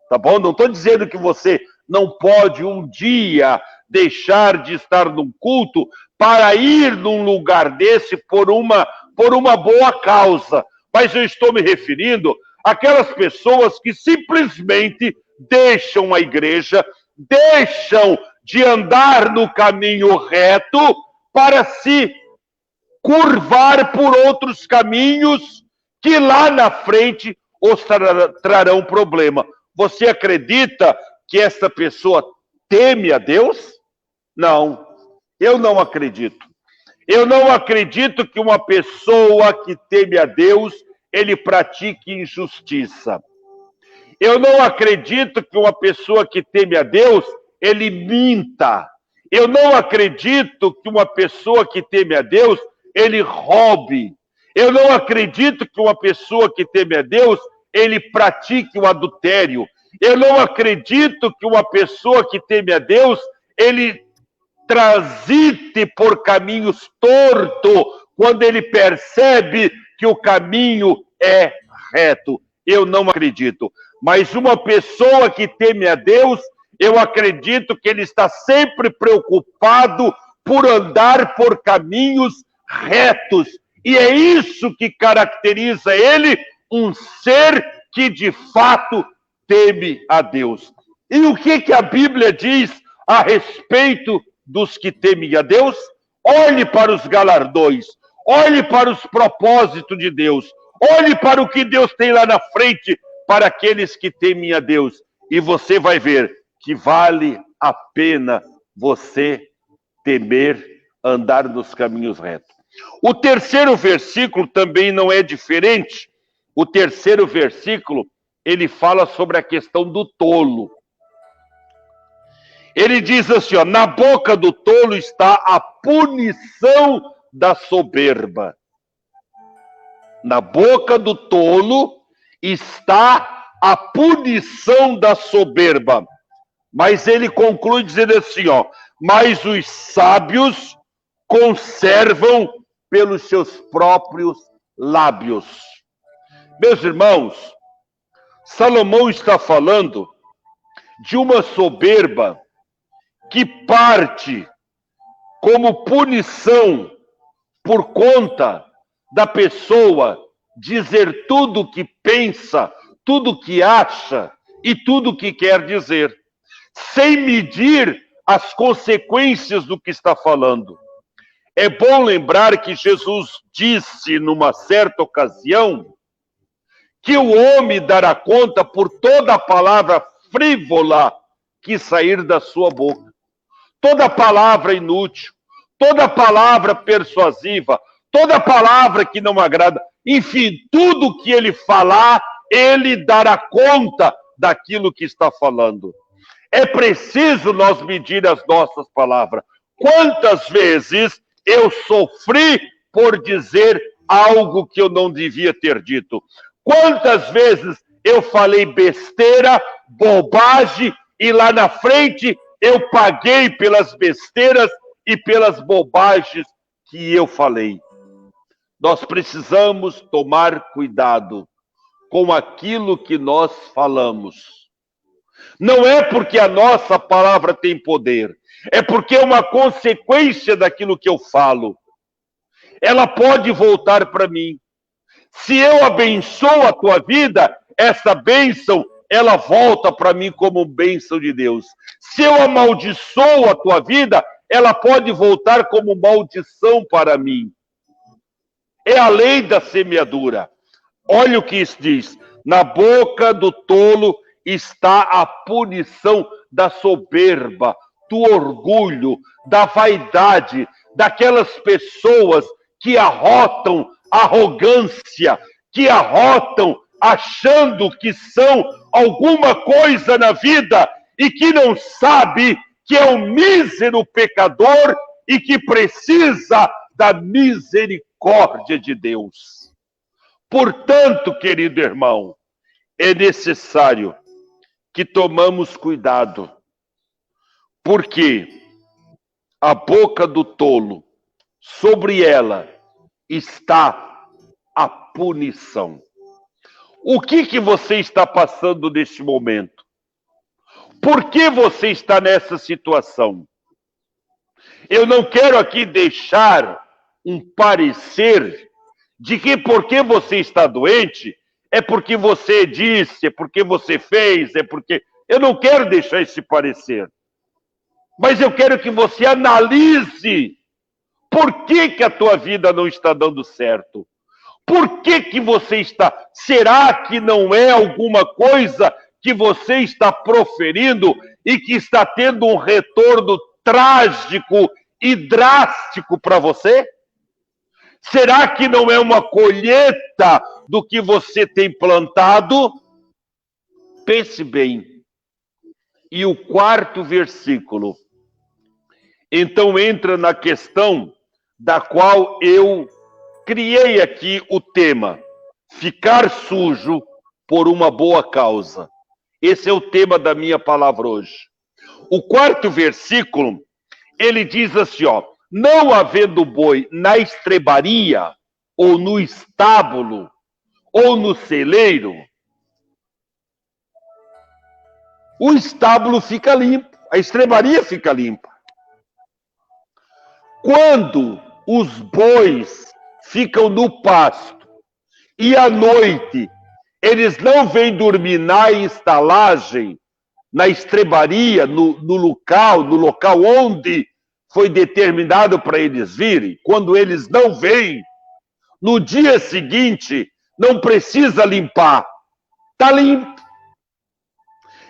tá bom? Não estou dizendo que você não pode um dia deixar de estar num culto para ir num lugar desse por uma boa causa. Mas eu estou me referindo àquelas pessoas que simplesmente deixam a igreja, deixam de andar no caminho reto para se curvar por outros caminhos que lá na frente os trarão problema. Você acredita que essa pessoa teme a Deus? Não, eu não acredito. Eu não acredito que uma pessoa que teme a Deus, ele pratique injustiça. Eu não acredito que uma pessoa que teme a Deus, ele minta. Eu não acredito que uma pessoa que teme a Deus, ele roube. Eu não acredito que uma pessoa que teme a Deus, ele pratique o adultério. Eu não acredito que uma pessoa que teme a Deus, ele transite por caminhos tortos quando ele percebe que o caminho é reto. Eu não acredito. Mas uma pessoa que teme a Deus, eu acredito que ele está sempre preocupado por andar por caminhos retos. E é isso que caracteriza ele, um ser que de fato teme a Deus. E o que a Bíblia diz a respeito dos que temem a Deus? Olhe para os galardões, olhe para os propósitos de Deus, olhe para o que Deus tem lá na frente para aqueles que temem a Deus. E você vai ver que vale a pena você temer, andar nos caminhos retos. O terceiro versículo também não é diferente. O terceiro versículo, ele fala sobre a questão do tolo. Ele diz assim, ó, na boca do tolo está a punição da soberba. Na boca do tolo está a punição da soberba. Mas ele conclui dizendo assim, ó, mas os sábios conservam pelos seus próprios lábios. Meus irmãos, Salomão está falando de uma soberba que parte como punição por conta da pessoa dizer tudo o que pensa, tudo o que acha e tudo o que quer dizer, sem medir as consequências do que está falando. É bom lembrar que Jesus disse numa certa ocasião que o homem dará conta por toda a palavra frívola que sair da sua boca. Toda palavra inútil, toda palavra persuasiva, toda palavra que não agrada, enfim, tudo que ele falar, ele dará conta daquilo que está falando. É preciso nós medir as nossas palavras. Quantas vezes eu sofri por dizer algo que eu não devia ter dito? Quantas vezes eu falei besteira, bobagem, e lá na frente eu paguei pelas besteiras e pelas bobagens que eu falei. Nós precisamos tomar cuidado com aquilo que nós falamos. Não é porque a nossa palavra tem poder, é porque é uma consequência daquilo que eu falo. Ela pode voltar para mim. Se eu abençoo a tua vida, essa bênção, ela volta para mim como bênção de Deus. Se eu amaldiçoo a tua vida, ela pode voltar como maldição para mim. É a lei da semeadura. Olha o que isso diz. Na boca do tolo está a punição da soberba, do orgulho, da vaidade, daquelas pessoas que arrotam arrogância, que arrotam achando que são alguma coisa na vida e que não sabe que é um mísero pecador e que precisa da misericórdia de Deus. Portanto, querido irmão, é necessário que tomamos cuidado, porque a boca do tolo, sobre ela está a punição. O que você está passando neste momento? Por que você está nessa situação? Eu não quero aqui deixar um parecer de que porque você está doente, é porque você disse, é porque você fez, é porque... Eu não quero deixar esse parecer. Mas eu quero que você analise por que a tua vida não está dando certo. Por que você está... Será que não é alguma coisa que você está proferindo e que está tendo um retorno trágico e drástico para você? Será que não é uma colheita do que você tem plantado? Pense bem. E o 4º versículo, então entra na questão da qual eu criei aqui o tema: ficar sujo por uma boa causa. Esse é o tema da minha palavra hoje. O 4º versículo, ele diz assim, ó: não havendo boi na estrebaria, ou no estábulo, ou no celeiro, o estábulo fica limpo, a estrebaria fica limpa. Quando os bois ficam no pasto e à noite eles não vêm dormir na estalagem, na estrebaria, no local onde foi determinado para eles virem, quando eles não vêm, no dia seguinte, não precisa limpar, está limpo.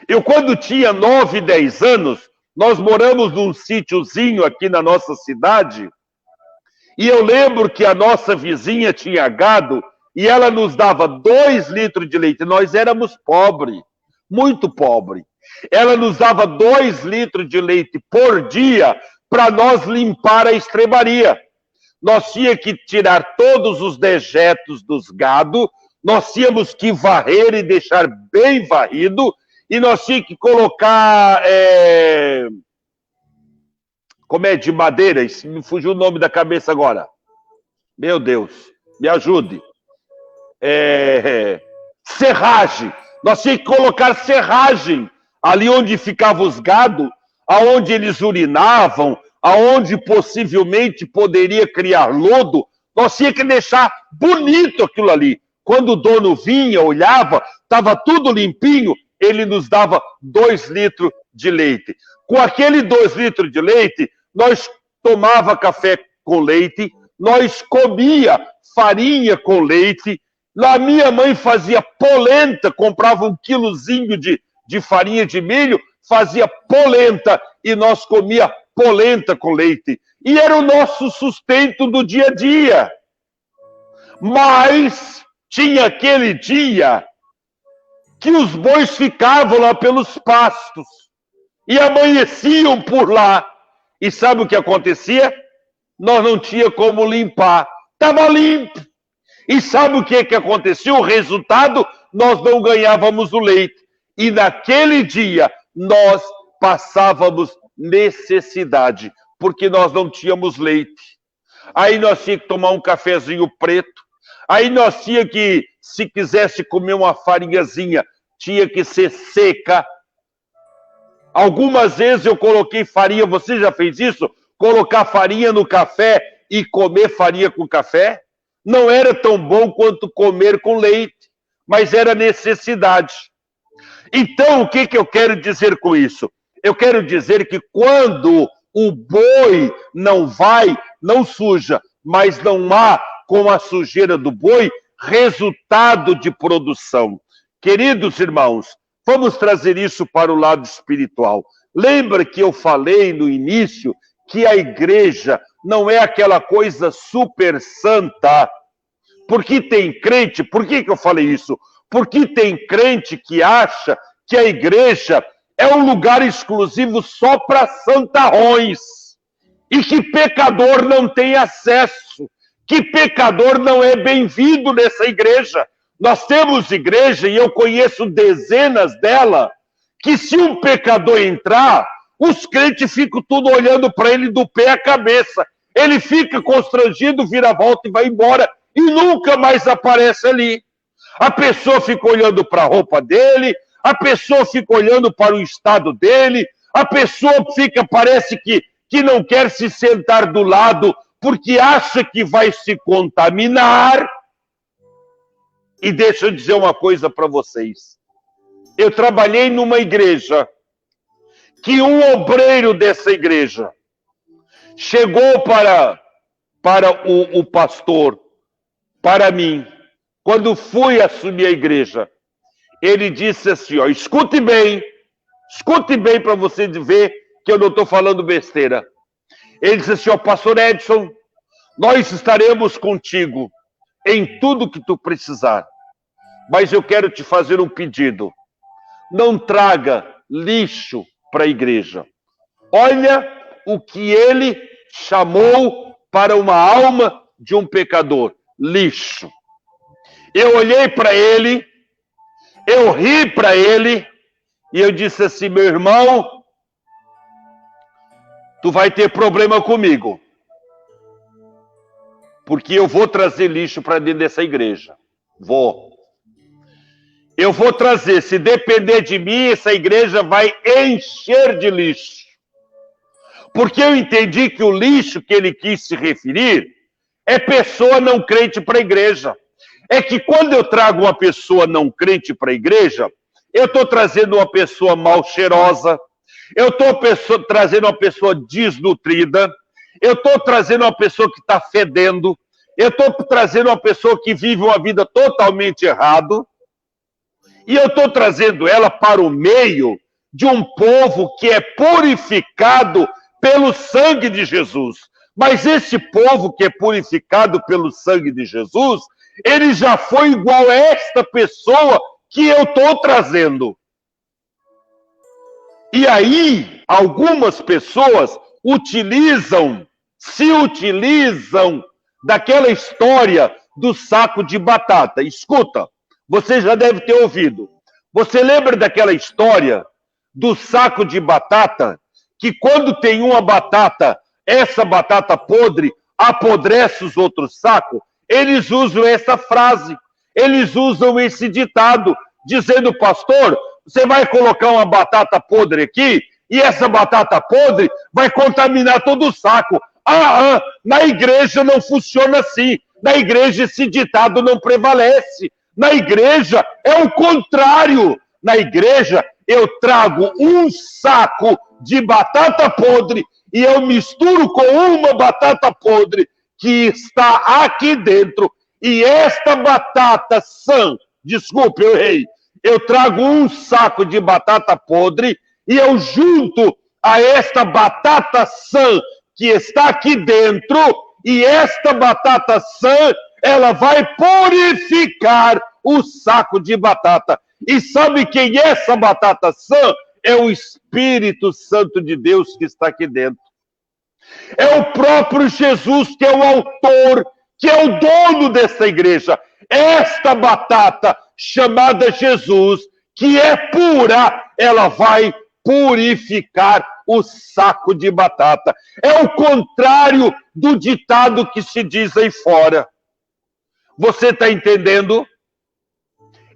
Eu, quando tinha 9, 10 anos, nós moramos num sítiozinho aqui na nossa cidade, e eu lembro que a nossa vizinha tinha gado, e ela nos dava 2 litros de leite. Nós éramos pobres, muito pobres. Ela nos dava 2 litros de leite por dia para nós limpar a estrebaria. Nós tínhamos que tirar todos os dejetos dos gado, nós tínhamos que varrer e deixar bem varrido, e nós tínhamos que colocar... Como é? De madeira? Isso me fugiu o nome da cabeça agora. Meu Deus, me ajude. Serragem. Nós tínhamos que colocar serragem ali onde ficavam os gado, aonde eles urinavam, aonde possivelmente poderia criar lodo. Nós tínhamos que deixar bonito aquilo ali. Quando o dono vinha, olhava, estava tudo limpinho, ele nos dava 2 litros de leite. Com aquele 2 litros de leite, nós tomava café com leite, nós comia farinha com leite. Lá minha mãe fazia polenta, comprava 1 quilozinho de farinha de milho, fazia polenta e nós comia polenta com leite. E era o nosso sustento do dia a dia. Mas tinha aquele dia que os bois ficavam lá pelos pastos e amanheciam por lá. E sabe o que acontecia? Nós não tinha como limpar. Estava limpo. E sabe o que acontecia? O resultado, nós não ganhávamos o leite. E naquele dia, nós passávamos necessidade, porque nós não tínhamos leite. Aí nós tínhamos que tomar um cafezinho preto. Aí nós tínhamos que, se quisesse comer uma farinhazinha, tinha que ser seca. Algumas vezes eu coloquei farinha, você já fez isso? Colocar farinha no café e comer farinha com café? Não era tão bom quanto comer com leite, mas era necessidade. Então, o que eu quero dizer com isso? Eu quero dizer que quando O boi não vai, não suja, mas não há com a sujeira do boi resultado de produção. Queridos irmãos, vamos trazer isso para o lado espiritual. Lembra que eu falei no início que a igreja não é aquela coisa super santa? Porque tem crente, por que eu falei isso? Porque tem crente que acha que a igreja é um lugar exclusivo só para santarrões. E que pecador não tem acesso. Que pecador não é bem-vindo nessa igreja. Nós temos igreja, e eu conheço dezenas dela, que se um pecador entrar, os crentes ficam tudo olhando para ele do pé à cabeça. Ele fica constrangido, vira a volta e vai embora. E nunca mais aparece ali. A pessoa fica olhando para a roupa dele, a pessoa fica olhando para o estado dele, a pessoa fica, parece que não quer se sentar do lado porque acha que vai se contaminar. E deixa eu dizer uma coisa para vocês. Eu trabalhei numa igreja que um obreiro dessa igreja chegou para o pastor, para mim, quando fui assumir a igreja. Ele disse assim, ó, escute bem para você ver que eu não estou falando besteira. Ele disse assim, ó, pastor Edson, nós estaremos contigo em tudo que tu precisar, mas eu quero te fazer um pedido. Não traga lixo para a igreja. Olha o que ele chamou para uma alma de um pecador, lixo. Eu olhei para ele, eu ri para ele, e eu disse assim, meu irmão, tu vai ter problema comigo, porque eu vou trazer lixo para dentro dessa igreja. Eu vou trazer, se depender de mim, essa igreja vai encher de lixo. Porque eu entendi que o lixo que ele quis se referir é pessoa não crente para a igreja. É que quando eu trago uma pessoa não crente para a igreja, eu estou trazendo uma pessoa mal cheirosa, eu estou trazendo uma pessoa desnutrida, eu estou trazendo uma pessoa que está fedendo, eu estou trazendo uma pessoa que vive uma vida totalmente errada, e eu estou trazendo ela para o meio de um povo que é purificado pelo sangue de Jesus. Mas esse povo que é purificado pelo sangue de Jesus, ele já foi igual a esta pessoa que eu estou trazendo. E aí, algumas pessoas se utilizam daquela história do saco de batata. Escuta, você já deve ter ouvido. Você lembra daquela história do saco de batata? Que quando tem uma batata, essa batata podre apodrece os outros sacos? Eles usam essa frase, eles usam esse ditado, dizendo, pastor, você vai colocar uma batata podre aqui, e essa batata podre vai contaminar todo o saco. Na igreja não funciona assim. Na igreja esse ditado não prevalece. Na igreja é o contrário. Na igreja eu trago um saco de batata podre e eu misturo com uma batata podre que está aqui dentro. E esta batata sã, desculpe, eu errei, eu trago um saco de batata podre e eu junto a esta batata sã que está aqui dentro, e esta batata sã, ela vai purificar o saco de batata. E sabe quem é essa batata sã? É o Espírito Santo de Deus que está aqui dentro. É o próprio Jesus que é o autor, que é o dono dessa igreja. Esta batata chamada Jesus, que é pura, ela vai purificar o saco de batata. É o contrário do ditado que se diz aí fora. Você está entendendo?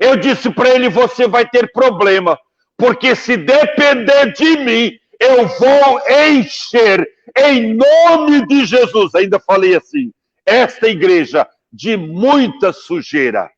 Eu disse para ele, você vai ter problema, porque se depender de mim, eu vou encher, em nome de Jesus, ainda falei assim, esta igreja de muita sujeira.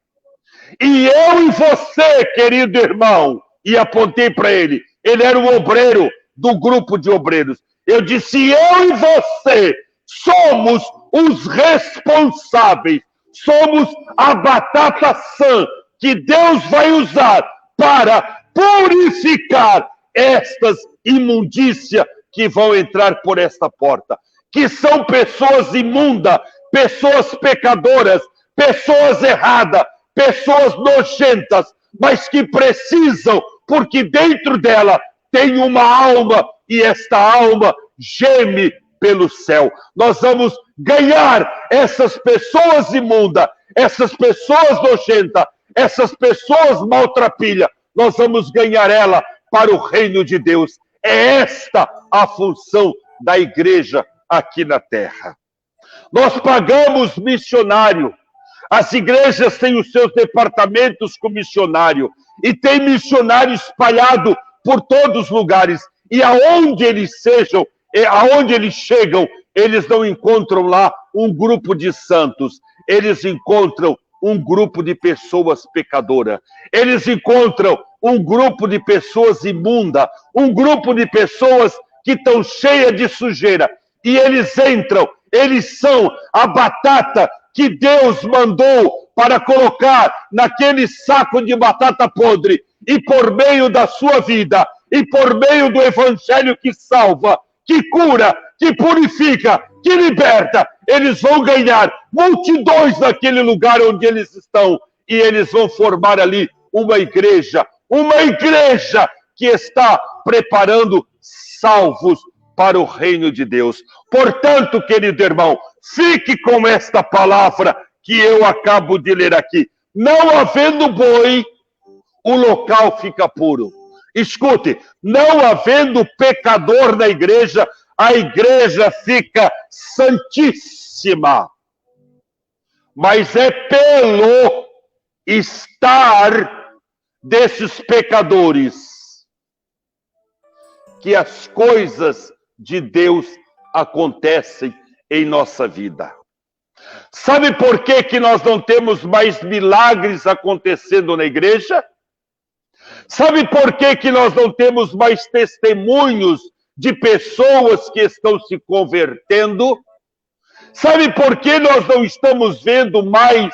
E eu e você, querido irmão, e apontei para ele, ele era um obreiro do grupo de obreiros. Eu disse, eu e você somos os responsáveis, somos a batata sã que Deus vai usar para purificar estas imundícias que vão entrar por esta porta, que são pessoas imundas, pessoas pecadoras, pessoas erradas, pessoas nojentas, mas que precisam, porque dentro dela tem uma alma, e esta alma geme pelo céu. Nós vamos ganhar essas pessoas imundas, essas pessoas nojentas, essas pessoas maltrapilhas, nós vamos ganhar ela para o reino de Deus. É esta a função da igreja aqui na terra. Nós pagamos missionário. As igrejas têm os seus departamentos com missionário. E tem missionário espalhado por todos os lugares. E aonde eles sejam, aonde eles chegam, eles não encontram lá um grupo de santos. Eles encontram um grupo de pessoas pecadoras. Eles encontram um grupo de pessoas imundas. Um grupo de pessoas que estão cheias de sujeira. E eles entram, eles são a batata que Deus mandou para colocar naquele saco de batata podre. E por meio da sua vida, e por meio do evangelho que salva, que cura, que purifica, que liberta, eles vão ganhar multidões naquele lugar onde eles estão. E eles vão formar ali uma igreja que está preparando salvos para o reino de Deus. Portanto, querido irmão, fique com esta palavra que eu acabo de ler aqui. Não havendo boi, o local fica puro. Escute, não havendo pecador na igreja, a igreja fica santíssima. Mas é pelo estar desses pecadores que as coisas de Deus acontecem em nossa vida. Sabe por que nós não temos mais milagres acontecendo na igreja? Sabe por que nós não temos mais testemunhos de pessoas que estão se convertendo? Sabe por que nós não estamos vendo mais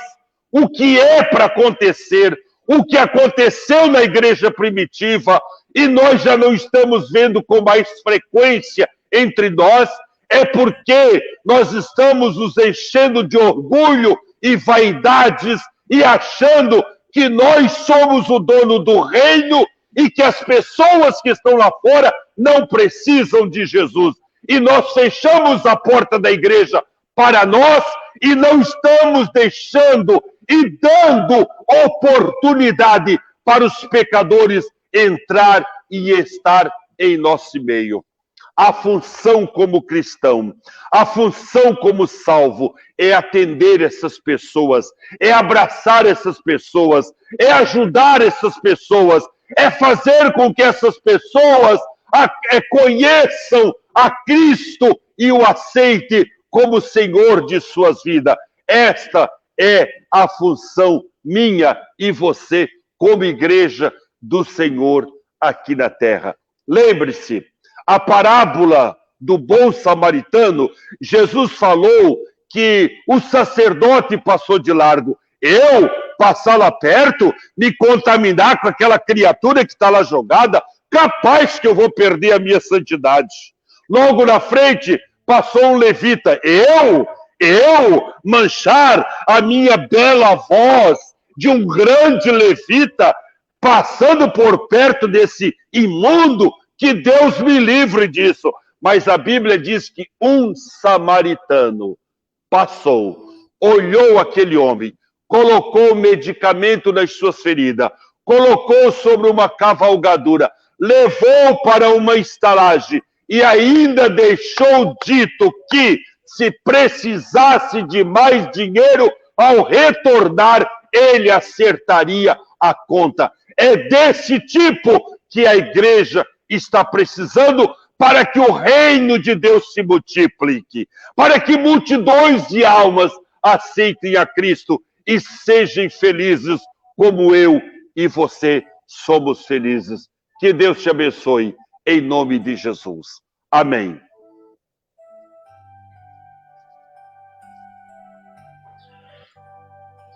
o que é para acontecer, o que aconteceu na igreja primitiva, e nós já não estamos vendo com mais frequência entre nós? É porque nós estamos nos enchendo de orgulho e vaidades e achando que nós somos o dono do reino e que as pessoas que estão lá fora não precisam de Jesus. E nós fechamos a porta da igreja para nós e não estamos deixando e dando oportunidade para os pecadores entrar e estar em nosso meio. A função como cristão, a função como salvo é atender essas pessoas, é abraçar essas pessoas, é ajudar essas pessoas, é fazer com que essas pessoas conheçam a Cristo e o aceitem como Senhor de suas vidas. Esta é a função minha e você como igreja do Senhor aqui na terra. Lembre-se, a parábola do bom samaritano, Jesus falou que o sacerdote passou de largo. Eu passar lá perto, me contaminar com aquela criatura que está lá jogada, capaz que eu vou perder a minha santidade. Logo na frente, passou um levita. Eu manchar a minha bela voz de um grande levita, passando por perto desse imundo, que Deus me livre disso. Mas a Bíblia diz que um samaritano passou, olhou aquele homem, colocou medicamento nas suas feridas, colocou sobre uma cavalgadura, levou para uma estalagem e ainda deixou dito que, se precisasse de mais dinheiro, ao retornar, ele acertaria a conta. É desse tipo que a igreja está precisando para que o reino de Deus se multiplique, para que multidões de almas aceitem a Cristo e sejam felizes como eu e você somos felizes. Que Deus te abençoe, em nome de Jesus. Amém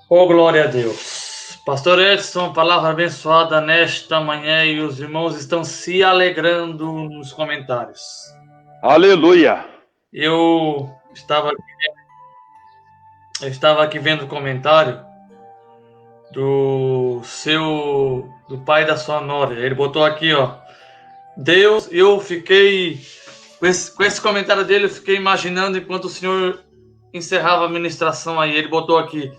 Oh, glória a Deus. Pastor Edson, palavra abençoada nesta manhã e os irmãos estão se alegrando nos comentários. Aleluia. Eu estava aqui vendo o comentário do pai da sua nora. Ele botou aqui, ó. Deus, eu fiquei com esse comentário dele, eu fiquei imaginando enquanto o senhor encerrava a ministração aí. Ele botou aqui: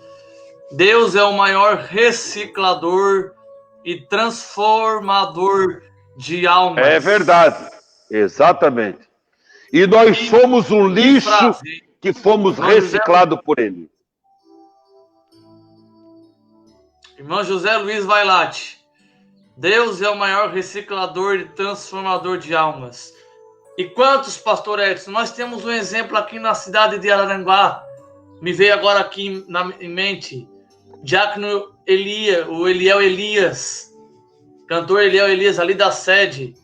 Deus é o maior reciclador e transformador de almas. É verdade, exatamente. E nós somos um lixo que fomos reciclados por ele. Irmão José Luiz Vailate: Deus é o maior reciclador e transformador de almas. E quantos, pastor Edson? Nós temos um exemplo aqui na cidade de Araranguá. Me veio agora aqui em mente. Diácono Eliel Elias. Cantor Eliel Elias, ali da sede.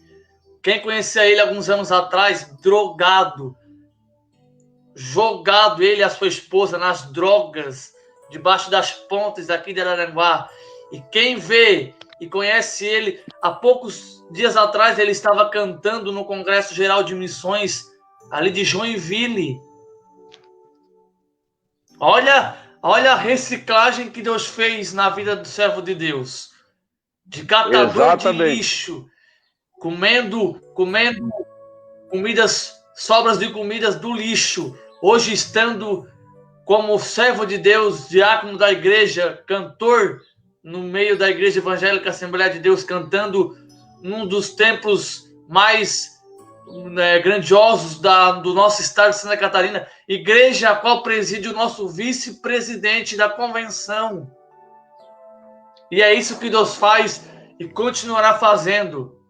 Quem conhecia ele alguns anos atrás, drogado. Jogado ele e a sua esposa nas drogas, debaixo das pontes aqui de Araranguá. E quem vê e conhece ele, há poucos dias atrás ele estava cantando no Congresso Geral de Missões, ali de Joinville. Olha a reciclagem que Deus fez na vida do servo de Deus. De catador de lixo, comendo comidas, sobras de comidas do lixo. Hoje estando como servo de Deus, diácono da igreja, cantor no meio da Igreja Evangélica Assembleia de Deus, cantando num dos templos mais grandiosos do nosso estado de Santa Catarina, igreja a qual preside o nosso vice-presidente da convenção. E é isso que Deus faz e continuará fazendo.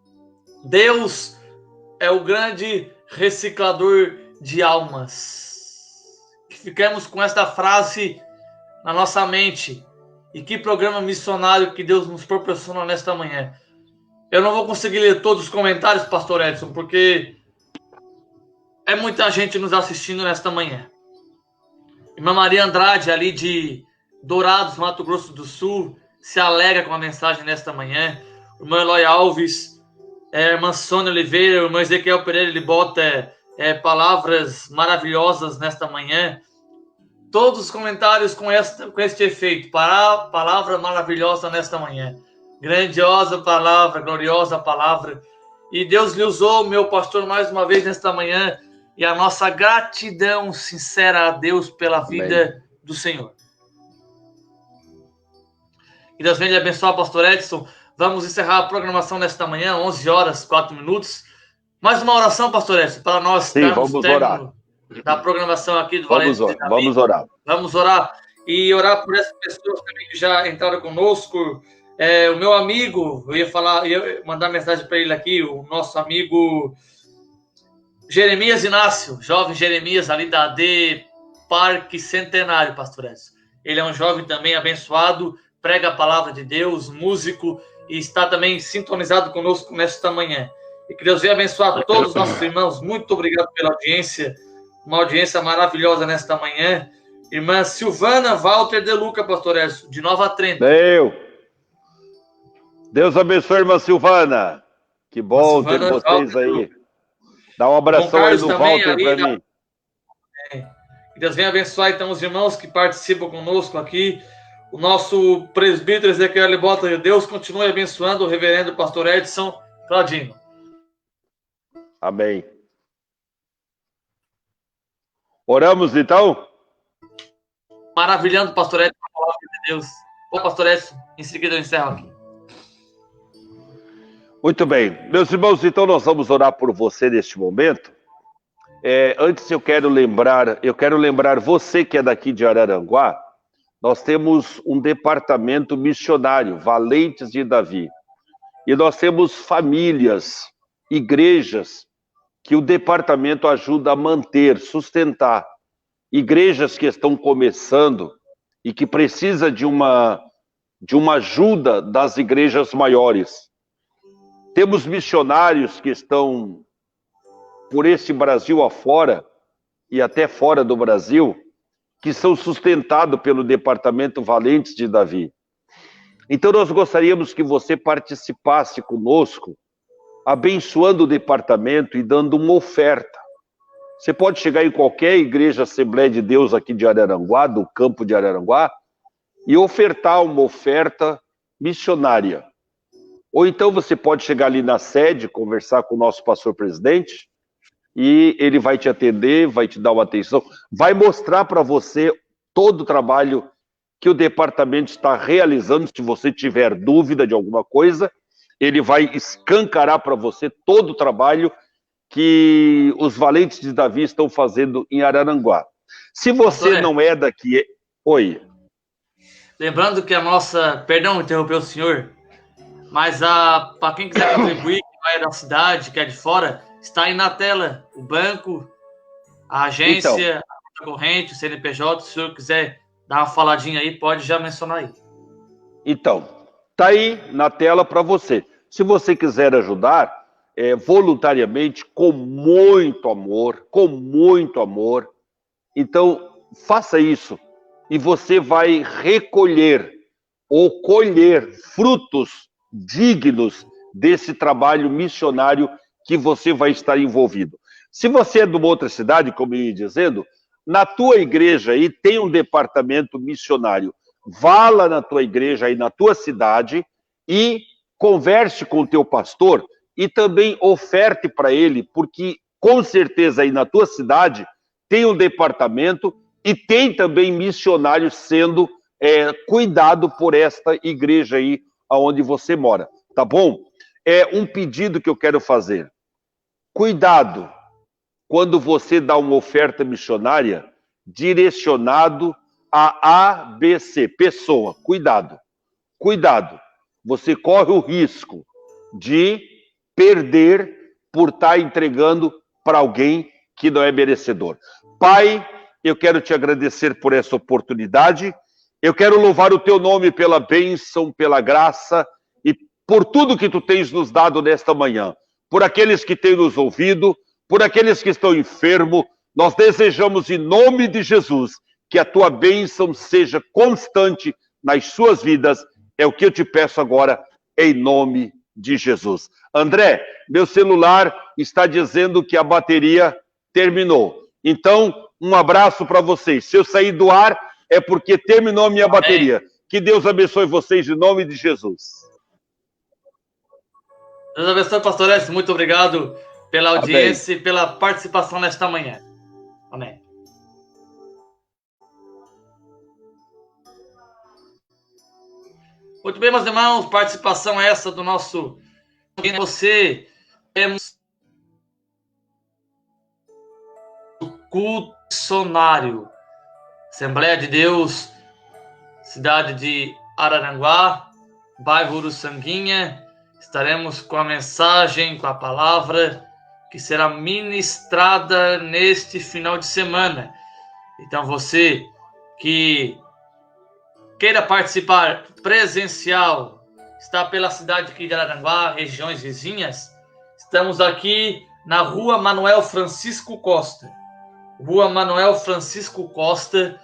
Deus é o grande reciclador de almas. Que ficamos com esta frase na nossa mente. E que programa missionário que Deus nos proporciona nesta manhã. Eu não vou conseguir ler todos os comentários, pastor Edson, porque é muita gente nos assistindo nesta manhã. Irmã Maria Andrade, ali de Dourados, Mato Grosso do Sul, se alegra com a mensagem nesta manhã. Irmã Eloy Alves, irmã Sônia Oliveira, irmã Ezequiel Pereira, ele bota palavras maravilhosas nesta manhã. Todos os comentários com este efeito. Palavra maravilhosa nesta manhã. Grandiosa palavra, gloriosa palavra. E Deus lhe usou, meu pastor, mais uma vez nesta manhã. E a nossa gratidão sincera a Deus pela vida do Senhor. Que Deus venha lhe abençoar, pastor Edson. Vamos encerrar a programação nesta manhã, 11 horas, 4 minutos. Mais uma oração, pastor Edson, para nós. Sim, vamos orar. Da programação aqui do Valente. Vamos orar. Vamos orar. E orar por essas pessoas também que já entraram conosco. O meu amigo, eu ia mandar mensagem para ele aqui, o nosso amigo Jeremias Inácio, jovem Jeremias, ali da AD Parque Centenário, pastor Edson. Ele é um jovem também abençoado, prega a palavra de Deus, músico, e está também sintonizado conosco nesta manhã. E que Deus venha abençoar todos os nossos irmãos. Muito obrigado pela audiência. Uma audiência maravilhosa nesta manhã. Irmã Silvana Walter de Luca, pastor Edson, de Nova Trento. Deus abençoe, irmã Silvana. Que bom ter vocês aí. Dá um abração aí do Walter para mim. Que Deus venha abençoar, então, os irmãos que participam conosco aqui. O nosso presbítero Ezequiel Libota, Deus continue abençoando o reverendo pastor Edson Claudino. Amém. Oramos, então? Maravilhando, pastor Edson, a palavra de Deus. Ô, pastor Edson, em seguida eu encerro aqui. Muito bem. Meus irmãos, então nós vamos orar por você neste momento. Antes eu quero lembrar você que é daqui de Araranguá, nós temos um departamento missionário, Valentes de Davi. E nós temos famílias, igrejas, que o departamento ajuda a manter, sustentar. Igrejas que estão começando e que precisam de uma ajuda das igrejas maiores. Temos missionários que estão por esse Brasil afora e até fora do Brasil, que são sustentados pelo Departamento Valentes de Davi. Então, nós gostaríamos que você participasse conosco, abençoando o departamento e dando uma oferta. Você pode chegar em qualquer igreja Assembleia de Deus aqui de Araranguá, do campo de Araranguá, e ofertar uma oferta missionária. Ou então você pode chegar ali na sede, conversar com o nosso pastor-presidente, e ele vai te atender, vai te dar uma atenção, vai mostrar para você todo o trabalho que o departamento está realizando. Se você tiver dúvida de alguma coisa, ele vai escancarar para você todo o trabalho que os Valentes de Davi estão fazendo em Araranguá. Se você não é daqui... Oi. Lembrando que a nossa... Perdão, interromper o senhor, mas para quem quiser contribuir, que não é da cidade, que é de fora, está aí na tela o banco, a agência, a corrente, o CNPJ. Se o senhor quiser dar uma faladinha aí, pode já mencionar aí. Então, está aí na tela para você. Se você quiser ajudar, voluntariamente, com muito amor, então faça isso e você vai recolher ou colher frutos dignos desse trabalho missionário que você vai estar envolvido. Se você é de uma outra cidade, como eu ia dizendo, na tua igreja aí tem um departamento missionário. Vá lá na tua igreja aí, na tua cidade, e converse com o teu pastor e também oferte para ele, porque com certeza aí na tua cidade tem um departamento e tem também missionários sendo cuidado por esta igreja aí onde você mora, tá bom? É um pedido que eu quero fazer. Cuidado quando você dá uma oferta missionária direcionado a ABC, pessoa. Cuidado. Você corre o risco de perder por estar entregando para alguém que não é merecedor. Pai, eu quero te agradecer por essa oportunidade. Eu quero louvar o teu nome pela bênção, pela graça e por tudo que tu tens nos dado nesta manhã. Por aqueles que têm nos ouvido, por aqueles que estão enfermos, nós desejamos em nome de Jesus que a tua bênção seja constante nas suas vidas. É o que eu te peço agora, em nome de Jesus. André, meu celular está dizendo que a bateria terminou. Então, um abraço para vocês. Se eu sair do ar, é porque terminou a minha bateria. Que Deus abençoe vocês em nome de Jesus. Deus abençoe, pastor Edson. Muito obrigado pela audiência e pela participação nesta manhã. Amém. Muito bem, meus irmãos, participação essa do nosso... Você temos o culto missionário. Assembleia de Deus, cidade de Araranguá, bairro Uruçanguinha. Estaremos com a mensagem, com a palavra que será ministrada neste final de semana. Então, você que queira participar presencial, está pela cidade aqui de Araranguá, regiões vizinhas, estamos aqui na Rua Manuel Francisco Costa. Rua Manuel Francisco Costa,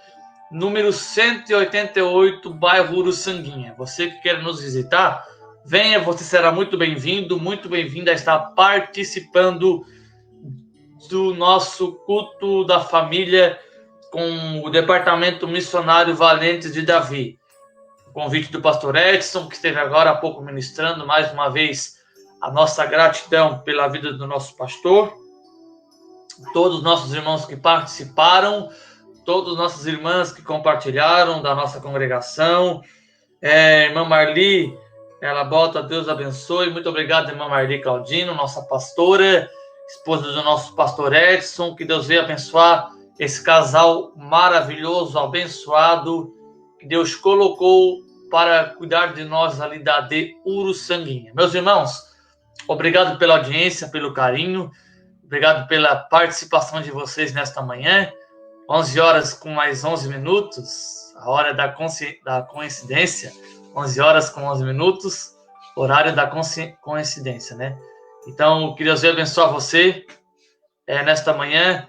número 188, bairro Uruçanguinha. Você que quer nos visitar, venha, você será muito bem-vindo, muito bem-vinda a estar participando do nosso culto da família com o Departamento Missionário Valentes de Davi. O convite do pastor Edson, que esteve agora há pouco ministrando, mais uma vez, a nossa gratidão pela vida do nosso pastor, todos os nossos irmãos que participaram, todas as nossas irmãs que compartilharam da nossa congregação, irmã Marli, ela bota, Deus abençoe, muito obrigado, irmã Marli Claudino, nossa pastora, esposa do nosso pastor Edson, que Deus venha abençoar esse casal maravilhoso, abençoado, que Deus colocou para cuidar de nós ali da de Uruçanguinha. Meus irmãos, obrigado pela audiência, pelo carinho, obrigado pela participação de vocês nesta manhã. 11 horas com mais 11 minutos, a hora da coincidência, 11 horas com 11 minutos, horário da coincidência, né? Então, que Deus venha abençoar você nesta manhã.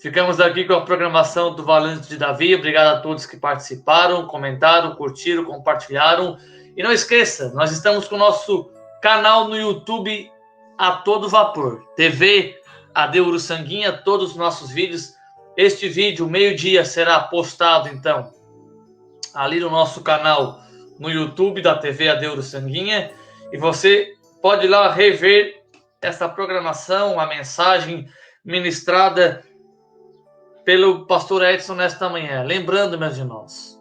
Ficamos aqui com a programação do Valente de Davi. Obrigado a todos que participaram, comentaram, curtiram, compartilharam. E não esqueça, nós estamos com o nosso canal no YouTube a todo vapor. TV AD Uruçanguinha, todos os nossos vídeos. Este vídeo, meio-dia, será postado, então, ali no nosso canal no YouTube da TV AD Uruçanguinha. E você pode ir lá rever essa programação, a mensagem ministrada pelo pastor Edson nesta manhã. Lembrando, meus irmãos,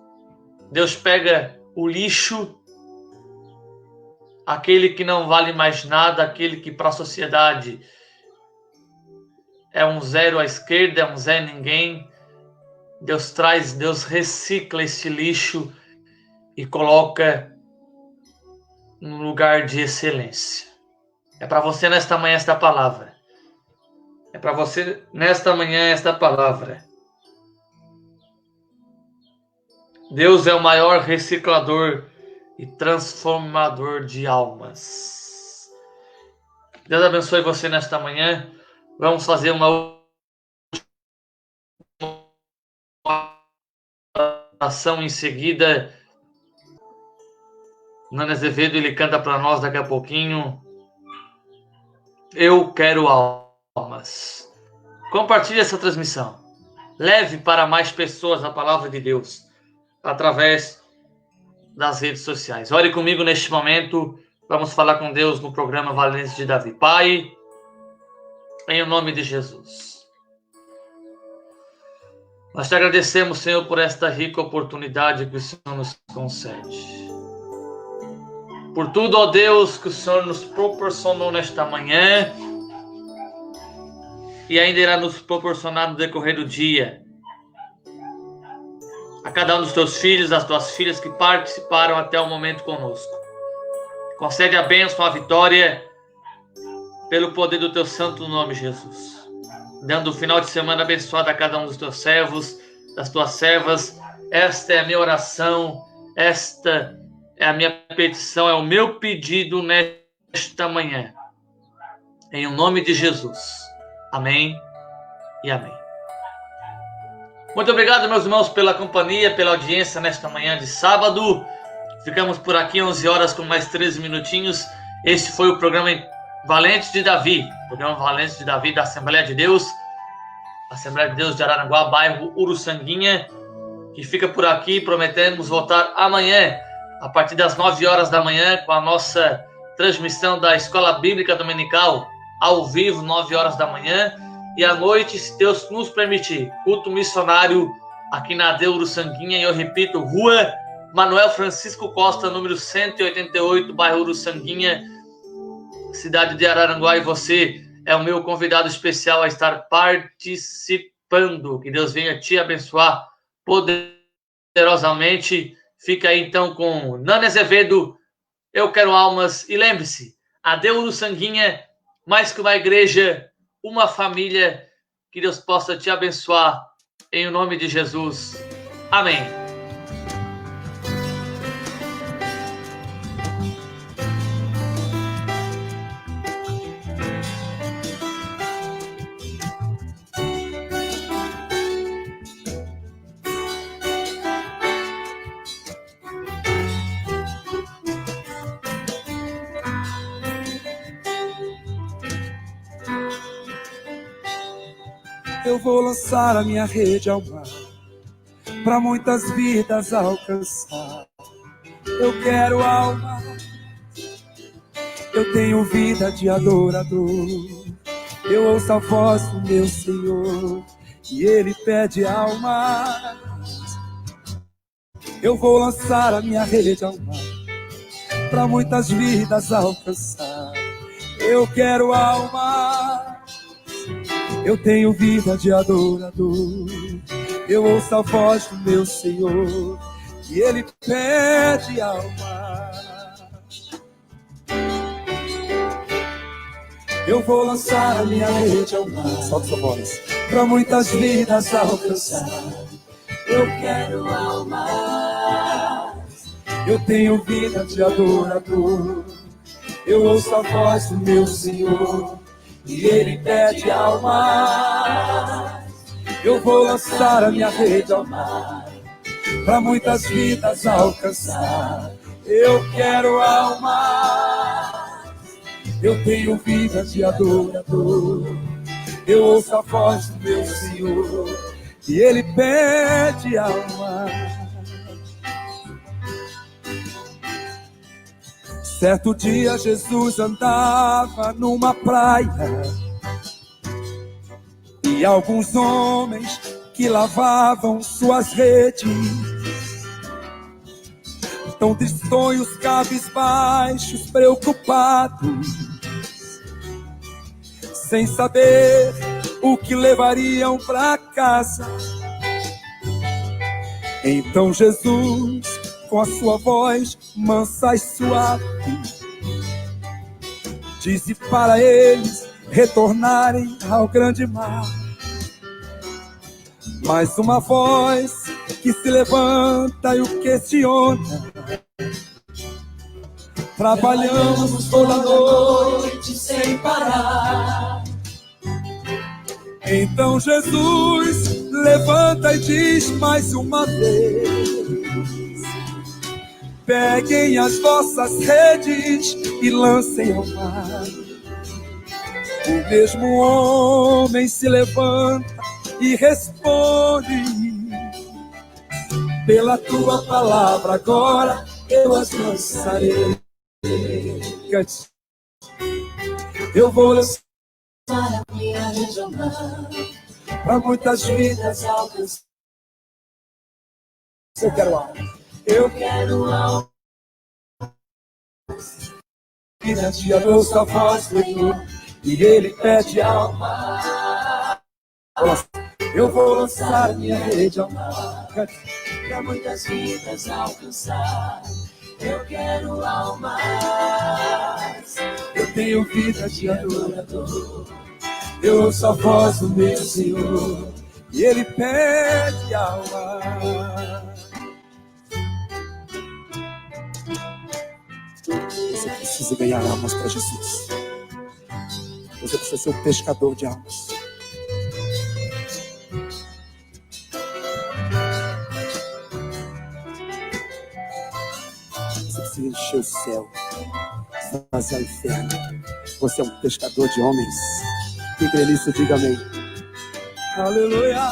Deus pega o lixo, aquele que não vale mais nada, aquele que para a sociedade é um zero à esquerda, é um Zé Ninguém. Deus recicla esse lixo e coloca num lugar de excelência. É para você nesta manhã esta palavra. É para você nesta manhã esta palavra. Deus é o maior reciclador e transformador de almas. Deus abençoe você nesta manhã. Vamos fazer uma oração em seguida. Nana Azevedo, ele canta para nós daqui a pouquinho. Eu quero almas. Compartilhe essa transmissão. Leve para mais pessoas a palavra de Deus através das redes sociais. Ore comigo neste momento. Vamos falar com Deus no programa Valente de Davi. Pai, em nome de Jesus, nós te agradecemos, Senhor, por esta rica oportunidade que o Senhor nos concede. Por tudo, ó Deus, que o Senhor nos proporcionou nesta manhã e ainda irá nos proporcionar no decorrer do dia. A cada um dos teus filhos, das tuas filhas que participaram até o momento conosco. Concede a bênção, a vitória, pelo poder do teu santo nome, Jesus. Dando um final de semana abençoado a cada um dos teus servos, das tuas servas. Esta é a minha oração, esta é a minha petição, é o meu pedido nesta manhã. Em nome de Jesus. Amém e amém. Muito obrigado, meus irmãos, pela companhia, pela audiência nesta manhã de sábado. Ficamos por aqui 11 horas com mais 13 minutinhos. Este foi o programa Valente de Davi. Programa Valente de Davi da Assembleia de Deus. Assembleia de Deus de Araranguá, bairro Uruçanguinha, que fica por aqui. Prometemos voltar amanhã, a partir das 9 horas da manhã, com a nossa transmissão da Escola Bíblica Dominical, ao vivo, 9 horas da manhã. E à noite, se Deus nos permitir, culto missionário aqui na AD Uruçanguinha. E eu repito, Rua Manuel Francisco Costa, número 188, bairro Uruçanguinha, cidade de Araranguá. E você é o meu convidado especial a estar participando. Que Deus venha te abençoar poderosamente. Fica aí então com Nana Azevedo, Eu Quero Almas. E lembre-se, AD Uruçanguinha, mais que uma igreja, uma família. Que Deus possa te abençoar em nome de Jesus. Amém. Eu vou lançar a minha rede ao mar, pra muitas vidas alcançar. Eu quero alma, eu tenho vida de adorador. Eu ouço a voz do meu Senhor e Ele pede almas. Eu vou lançar a minha rede ao mar, pra muitas vidas alcançar. Eu quero alma, eu tenho vida de adorador. Eu ouço a voz do meu Senhor e Ele pede alma. Eu vou lançar a minha rede ao mar, solta sua voz, pra muitas vidas alcançar. Eu quero alma, eu tenho vida de adorador. Eu ouço a voz do meu Senhor e Ele pede alma. Eu vou lançar a minha rede ao mar, para muitas vidas alcançar. Eu quero almas, eu tenho vida de adorador. Eu ouço a voz do meu Senhor e Ele pede alma. Certo dia Jesus andava numa praia e alguns homens que lavavam suas redes, tão tristonhos, cabisbaixos, preocupados, sem saber o que levariam para casa. Então Jesus, com a sua voz mansa e suave, disse para eles retornarem ao grande mar. Mas uma voz que se levanta e o questiona: trabalhamos toda noite sem parar. Então Jesus levanta e diz mais uma vez: peguem as vossas redes e lancem ao mar. O mesmo homem se levanta e responde: pela tua palavra agora eu as lançarei. Cante. Eu vou lançar a minha rede ao mar, para muitas vidas alcançar. Eu quero alma. Eu quero alma. Vida de ouço a voz do Senhor e Ele pede alma. Eu vou lançar a minha rede ao mar, para muitas vidas alcançar. Eu quero almas, eu tenho vida de adorador. Eu ouço a voz do meu Senhor e Ele pede alma. Você precisa ganhar almas para Jesus. Você precisa ser um pescador de almas. Você precisa encher o céu, esvaziar o inferno. Você é um pescador de homens. Quem crê nisso, diga amém. Aleluia.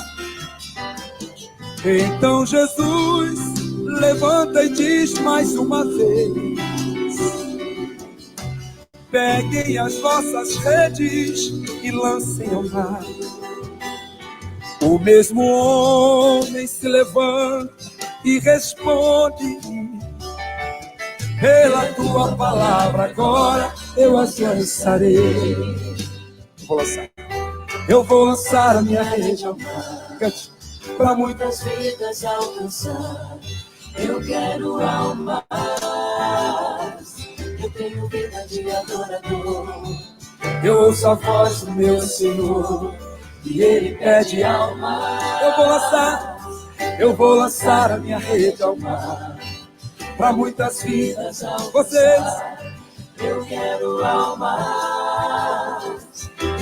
Então Jesus levanta e diz mais uma vez: peguem as vossas redes e lancem ao mar. O mesmo homem se levanta e responde: pela tua palavra agora eu as lançarei. Eu vou lançar a minha rede ao mar, para muitas vidas alcançar. Eu quero almas, eu tenho vida de adorador. Eu ouço a voz do meu Senhor e Ele pede alma. Eu vou lançar a minha rede ao mar, para muitas vidas vocês. Eu quero almas,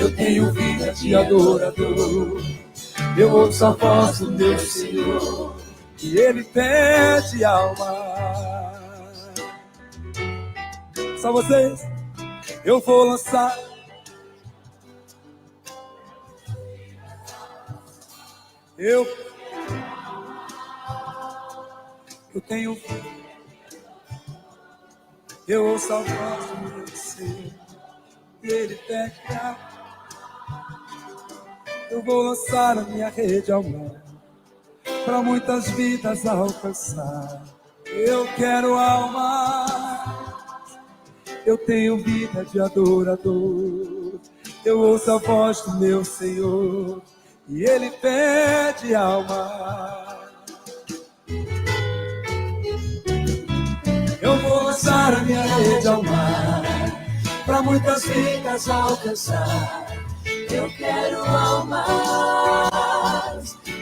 eu tenho vida de adorador. Eu ouço a voz do meu Senhor e Ele pede alma. Só vocês. Eu vou lançar. Eu tenho vida. Eu ouço a voz do meu Senhor e Ele pede alma. Eu vou lançar a minha rede ao mar, para muitas vidas alcançar. Eu quero alma, eu tenho vida de adorador. Eu ouço a voz do meu Senhor e Ele pede alma. Eu vou lançar a minha rede ao mar, para muitas vidas alcançar. Eu quero almas,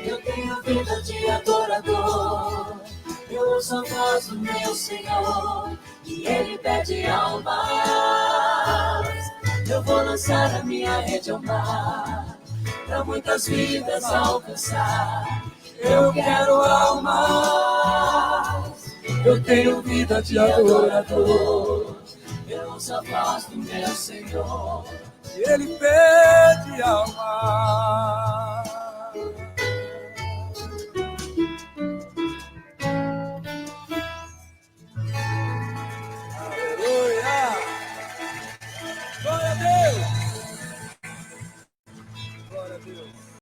eu tenho vida de adorador. Eu ouço a voz do meu Senhor e Ele pede almas. Eu vou lançar a minha rede ao mar, pra muitas vidas alcançar. Eu quero almas, eu tenho vida de adorador. Eu ouço a voz do meu Senhor, e Ele pede almas.